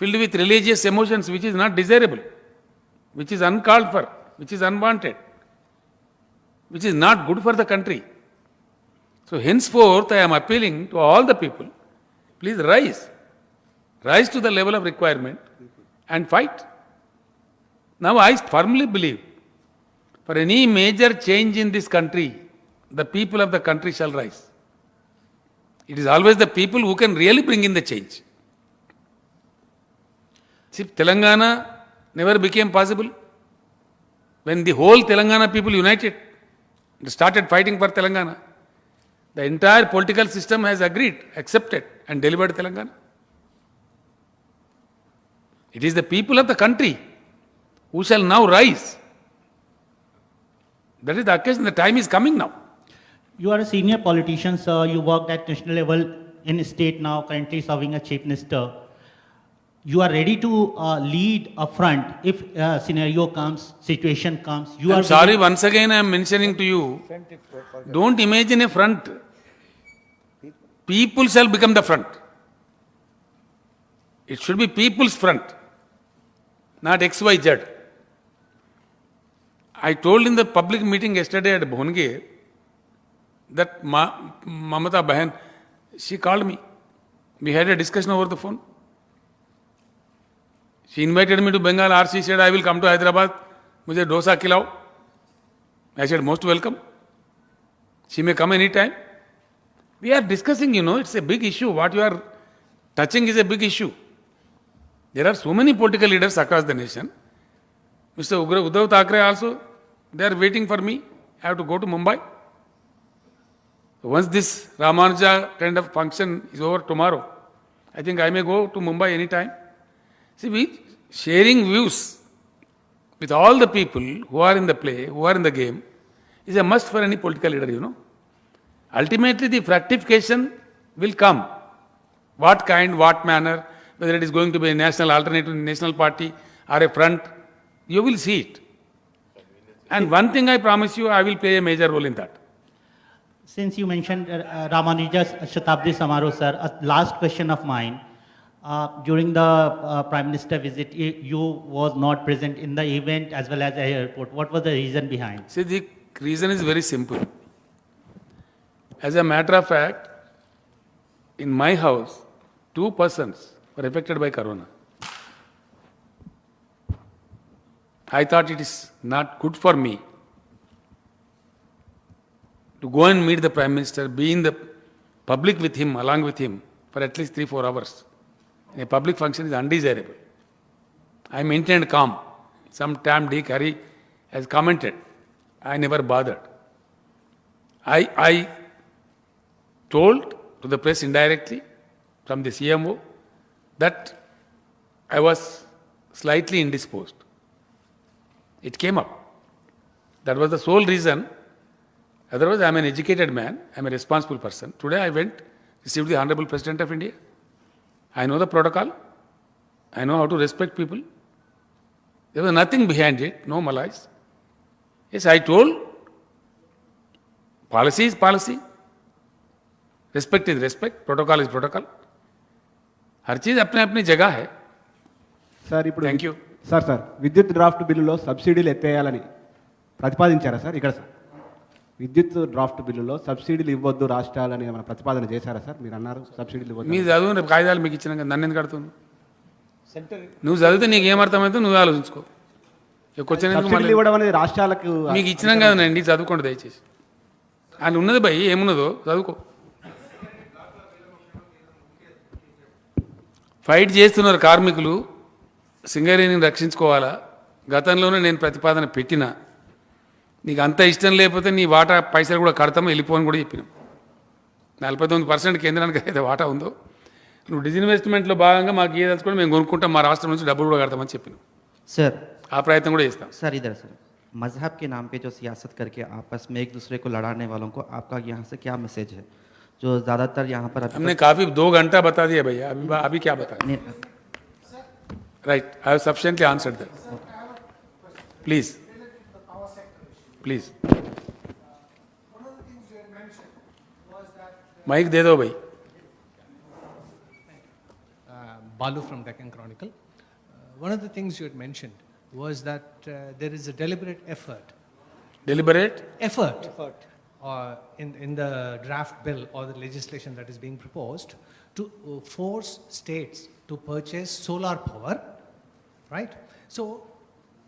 filled with religious emotions, which is not desirable, which is uncalled for, which is unwanted, which is not good for the country. So henceforth, I am appealing to all the people, please rise to the level of requirement and fight. Now I firmly believe, for any major change in this country, the people of the country shall rise. It is always the people who can really bring in the change. See, Telangana never became possible when the whole Telangana people united and started fighting for Telangana. The entire political system has agreed, accepted and delivered Telangana. It is the people of the country who shall now rise. That is the occasion, the time is coming now. You are a senior politician, sir. You worked at national level in state now, currently serving as chief minister. You are ready to lead a front if scenario comes, situation comes. You I'm are sorry, once again I am mentioning to you, don't imagine a front. People shall become the front. It should be people's front, not XYZ. I told in the public meeting yesterday at Bhuvanagar, that Mamata Bahan, she called me. We had a discussion over the phone. She invited me to Bengal, or she said, I will come to Hyderabad, mujhe dosa khilao. I said, most welcome. She may come anytime. We are discussing, it's a big issue. What you are touching is a big issue. There are so many political leaders across the nation. Mr. Uddhav Thackeray also, they are waiting for me. I have to go to Mumbai. Once this Ramanuja kind of function is over tomorrow, I think I may go to Mumbai anytime. See, we sharing views with all the people who are in the play, who are in the game, is a must for any political leader, Ultimately, the fructification will come. What kind, what manner, whether it is going to be a national alternative national party or a front, you will see it. And one thing I promise you, I will play a major role in that. Since you mentioned Ramanuja's Shatabdi Samaroh, sir, a last question of mine. During the Prime Minister visit, you was not present in the event as well as the airport. What was the reason behind? See, the reason is very simple. As a matter of fact, in my house, 2 persons were affected by corona. I thought it is not good for me to go and meet the Prime Minister, be in the public with him, along with him, for at least 3-4 hours. In a public function is undesirable. I maintained calm. Sometime Dick Harry has commented. I never bothered. I told to the press indirectly from the CMO that I was slightly indisposed. It came up. That was the sole reason. Otherwise, I am an educated man. I am a responsible person. Today I went, received the Honorable President of India. I know the protocol. I know how to respect people. There was nothing behind it, no malice. Yes, I told, policy is policy. Respect is respect. Protocol is protocol. हर चीज अपने अपनी जगह है. Sir ఇప్పుడు thank you. Sir విద్యుత్ draft బిల్లులో సబ్సిడీలు ఎత్తేయాలని ప్రతిపాదించారా sir ఇక్కడ సార్? విద్యుత్ డ్రాఫ్ట్ బిల్లులో సబ్సిడీలు ఇవ్వద్దు రాష్ట్రాలని ఏమైనా ప్రతిపాదన చేశారా సార్? మీరు అన్నారు సబ్సిడీలు ఇవ్వద్దు. మీ చదువు రేపు కాగితాలు మీకు ఇచ్చినాక నన్ను ఎందుకు కడుతున్నావు? నువ్వు చదివితే నీకు ఏమర్థమైతే నువ్వు ఆలోచించుకో. సబ్సిడీలు ఇవ్వడం అనేది రాష్ట్రాలకు మీకు ఇచ్చినాం కదండి, చదువుకోండి దయచేసి. అని ఉన్నది భయ్, ఏమున్నదో చదువుకో. ఫైట్ చేస్తున్నారు కార్మికులు, సింగరేణిని రక్షించుకోవాలా. గతంలోనే నేను ప్రతిపాదన పెట్టినా, నీకు అంత ఇష్టం లేకపోతే నీ వాటా పైసలు కూడా కడతామో వెళ్ళిపోని కూడా చెప్పినాం. 49% కేంద్రానికి అయితే వాటా ఉందో, నువ్వు డిజిన్వెస్ట్మెంట్లో భాగంగా మాకు ఏదలుచుకోవడం మేము కొనుక్కుంటాం, మా రాష్ట్రం నుంచి డబ్బులు కూడా కడతామని చెప్పినాం. सर ఆ ప్రయత్నం కూడా చేస్తాం. सर इधर सर मजहब के नाम पे जो सियासत करके आपस में एक दूसरे को लड़ाने वालों को आपका यहाँ से क्या मैसेज है? जो ज़्यादातर यहाँ पर हमने काफ़ी 2 घंटा बता दिया भैया, अभी क्या बता? Right, I have sufficiently answered that. Please mike दे दो भाई. Balu from Deccan Chronicle. One of the things you had mentioned was that there is a deliberate effort. Deliberate? Effort. In the draft bill or the legislation that is being proposed to force states to purchase solar power, right? So,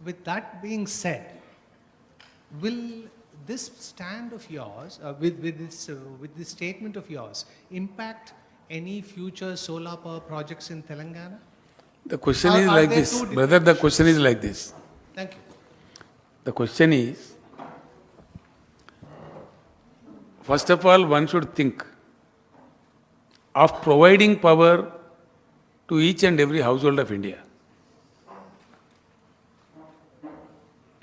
with that being said, will this stand of yours, with this statement of yours, impact any future solar power projects in Telangana? The question is like this, brother. The question is like this. Thank you. The question is, first of all, one should think of providing power to each and every household of India.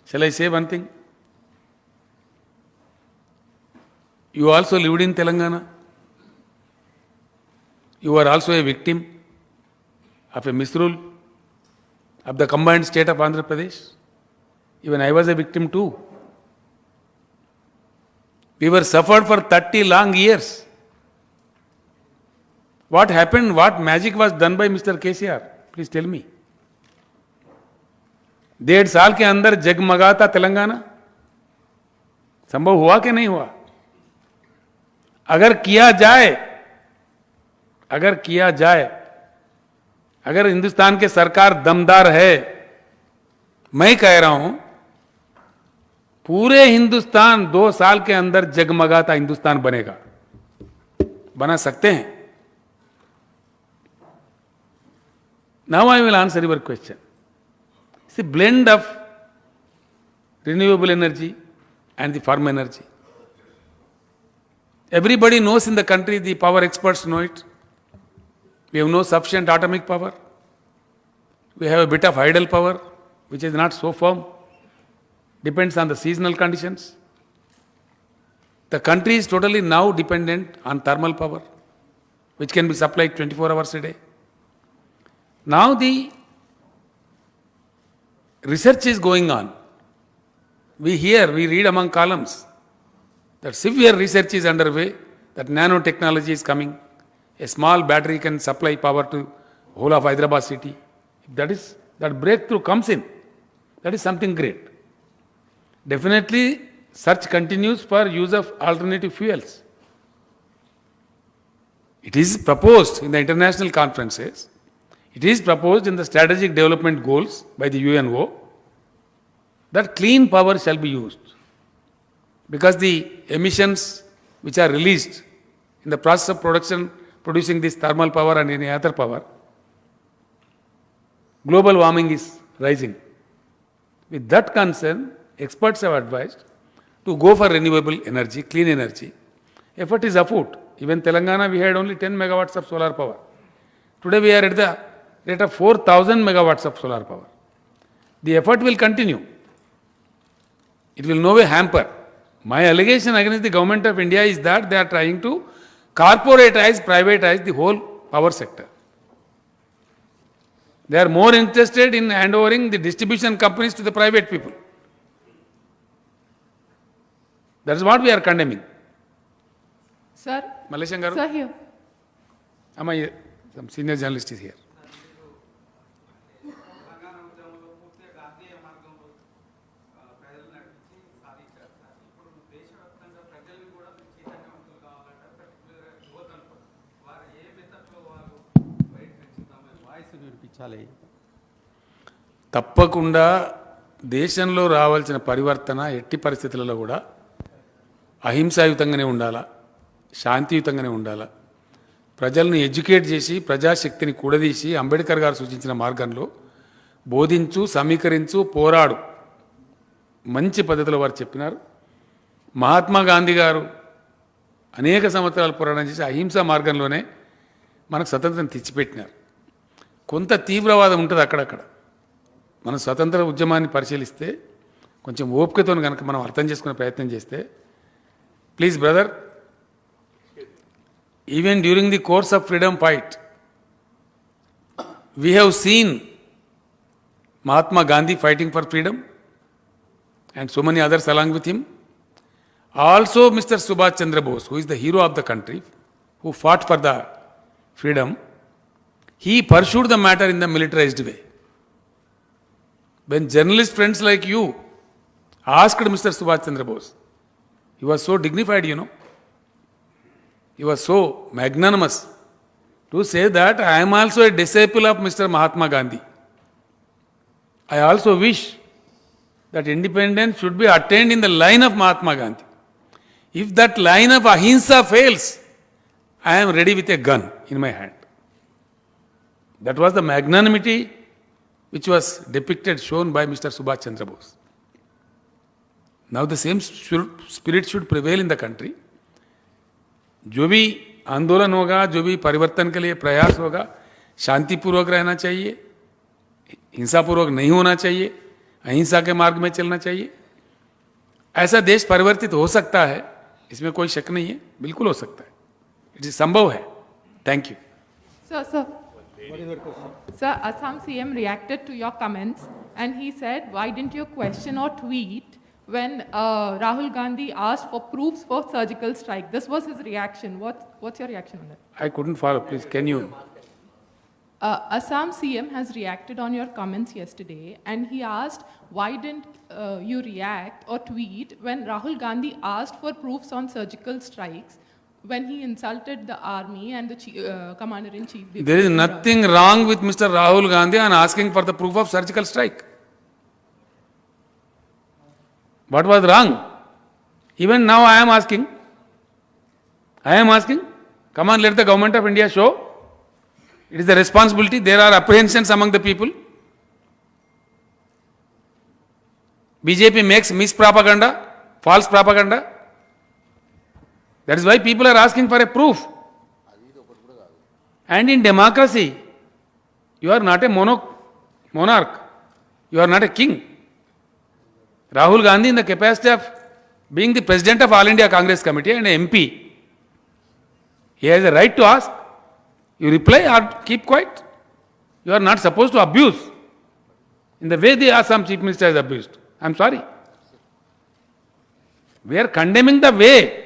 Shall I say one thing? You also lived in Telangana. You are also a victim of a misrule of the combined state of Andhra Pradesh. Even I was a victim too. We were suffered for 30 long years. What happened? What magic was done by Mr. KCR? Please tell me. 1.5 साल के अंदर जगमगाता तेलंगाना संभव हुआ कि नहीं हुआ? अगर किया जाए, अगर हिंदुस्तान के सरकार दमदार है, मैं कह रहा हूं पूरे हिंदुस्तान 2 साल के अंदर जगमगाता हिंदुस्तान बनेगा, बना सकते हैं. Now I will answer your question. It's a blend of renewable energy and the firm energy. Everybody knows in the country, the power experts know it. We have no sufficient atomic power. We have a bit of idle power, which is not so firm. Depends on the seasonal conditions. The country is totally now dependent on thermal power, which can be supplied 24 hours a day. Now the research is going on. We read among columns that severe research is underway, that nanotechnology is coming. A small battery can supply power to whole of Hyderabad city. If that breakthrough comes in, that is something great. Definitely, search continues for use of alternative fuels. It is proposed in the international conferences. It is proposed in the strategic development goals by the UNO that clean power shall be used, because the emissions which are released in the process of producing this thermal power and any other power, global warming is rising. With that concern, experts have advised to go for renewable energy, clean energy. Effort is afoot. Even Telangana, we had only 10 megawatts of solar power. Today we are at the rate of 4,000 megawatts of solar power. The effort will continue. It will no way hamper. My allegation against the government of India is that they are trying to corporatize, privatize the whole power sector. They are more interested in handovering the distribution companies to the private people. That is what we are condemning. Sir? Malaysian Garu? Sir, here. Some senior journalist is here. తప్పకుండా దేశంలో రావాల్సిన పరివర్తన ఎట్టి పరిస్థితులలో కూడా అహింసాయుతంగానే ఉండాలా, శాంతియుతంగానే ఉండాలా. ప్రజల్ని ఎడ్యుకేట్ చేసి ప్రజాశక్తిని కూడదీసి అంబేద్కర్ గారు సూచించిన మార్గంలో బోధించు, సమీకరించు, పోరాడు, మంచి పద్ధతిలో వారు చెప్పినారు. మహాత్మా గాంధీ గారు అనేక సంవత్సరాలు పోరాటం చేసి అహింసా మార్గంలోనే మనకు స్వతంత్రం తెచ్చిపెట్టినారు. కొంత తీవ్రవాదం ఉంటుంది అక్కడక్కడ. మనం స్వతంత్ర ఉద్యమాన్ని పరిశీలిస్తే కొంచెం ఓపికతో కనుక మనం అర్థం చేసుకునే ప్రయత్నం చేస్తే, please brother, even during the course of freedom fight, we have seen Mahatma Gandhi fighting for freedom and so many others along with him. Also Mr. Subhash Chandra Bose, who is the hero of the country, who fought for the freedom, he pursued the matter in the militarized way. When journalist friends like you asked Mr. Subhash Chandra Bose, he was so dignified, you know. He was so magnanimous to say that I am also a disciple of Mr. Mahatma Gandhi. I also wish that independence should be attained in the line of Mahatma Gandhi. If that line of ahimsa fails, I am ready with a gun in my hand. That was the magnanimity which was depicted, shown by Mr. Subhash Chandra Bose. Now the same spirit should prevail in the country. जो भी आंदोलन होगा, जो भी परिवर्तन के लिए प्रयास होगा, शांतिपूर्वक रहना चाहिए, हिंसापूर्वक नहीं होना चाहिए, अहिंसा के मार्ग में चलना चाहिए. ऐसा देश परिवर्तित हो सकता है, इसमें कोई शक नहीं है, बिल्कुल हो सकता है. इट संभव है. Thank you. Sir, Assam CM reacted to your comments and he said, why didn't you question or tweet when Rahul Gandhi asked for proofs for surgical strike? This was his reaction. What's your reaction on that? I couldn't follow. Please, can you? Assam CM has reacted on your comments yesterday and he asked, why didn't you react or tweet when Rahul Gandhi asked for proofs on surgical strikes? when he insulted the army and the commander-in-chief. There is nothing wrong with Mr. Rahul Gandhi on asking for the proof of surgical strike. What was wrong? Even now I am asking. Come on, let the government of India show. It is the responsibility. There are apprehensions among the people. BJP makes mispropaganda, false propaganda. That is why people are asking for a proof. And in democracy, you are not a monarch. You are not a king. Rahul Gandhi, in the capacity of being the president of All India Congress Committee and an MP, he has a right to ask. You reply or keep quiet. You are not supposed to abuse in the way the Assam Chief Minister has abused. I am sorry. We are condemning the way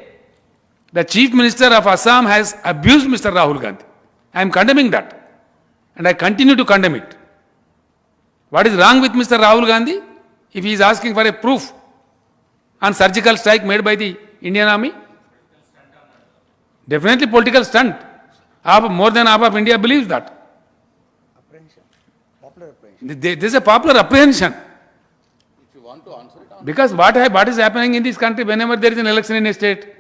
the Chief Minister of Assam has abused Mr. Rahul Gandhi. I am condemning that. And I continue to condemn it. What is wrong with Mr. Rahul Gandhi if he is asking for a proof on surgical strike made by the Indian Army? Definitely political stunt. More than half of India believes that. There is a popular apprehension. Because what is happening in this country, whenever there is an election in a state,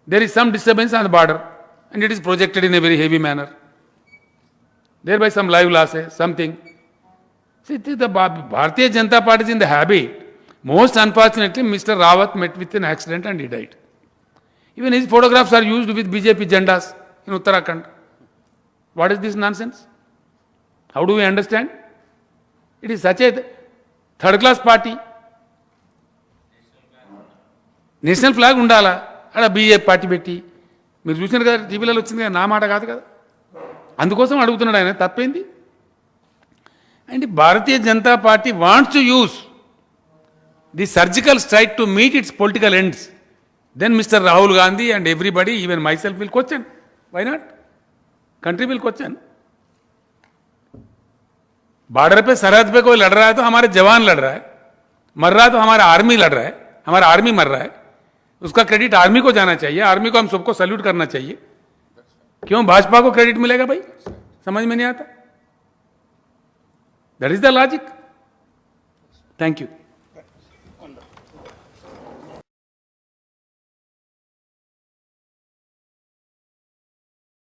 there is some disturbance on the border and it is projected in a very heavy manner. Thereby some live losses, something. See, the Bharatiya Janata Party is in the habit. Most unfortunately, Mr. Rawat met with an accident and he died. Even his photographs are used with BJP jandas in Uttarakhand. What is this nonsense? How do we understand? It is such a third-class party. National flag ఉండాలా అక్కడ BJP party పెట్టి మీరు చూసినారు కదా టీవీలలో వచ్చింది కదా నా మాట కాదు కదా అందుకోసం అడుగుతున్నాడు ఆయన తప్పేంది and Bharatiya Janata Party wants to use the surgical strike to meet its political ends then mister Rahul Gandhi and everybody even myself will question why not country will question border पे सरहद पे कोई लड़ रहा है तो हमारे जवान लड़ रहा है मर रहा है तो हमारा आर्मी लड़ रहा है हमारा आर्मी मर रहा है उसका क्रेडिट आर्मी को जाना चाहिए आर्मी को हम सबको सैल्यूट करना चाहिए क्यों भाजपा को क्रेडिट मिलेगा भाई समझ में नहीं आता that is the logic thank you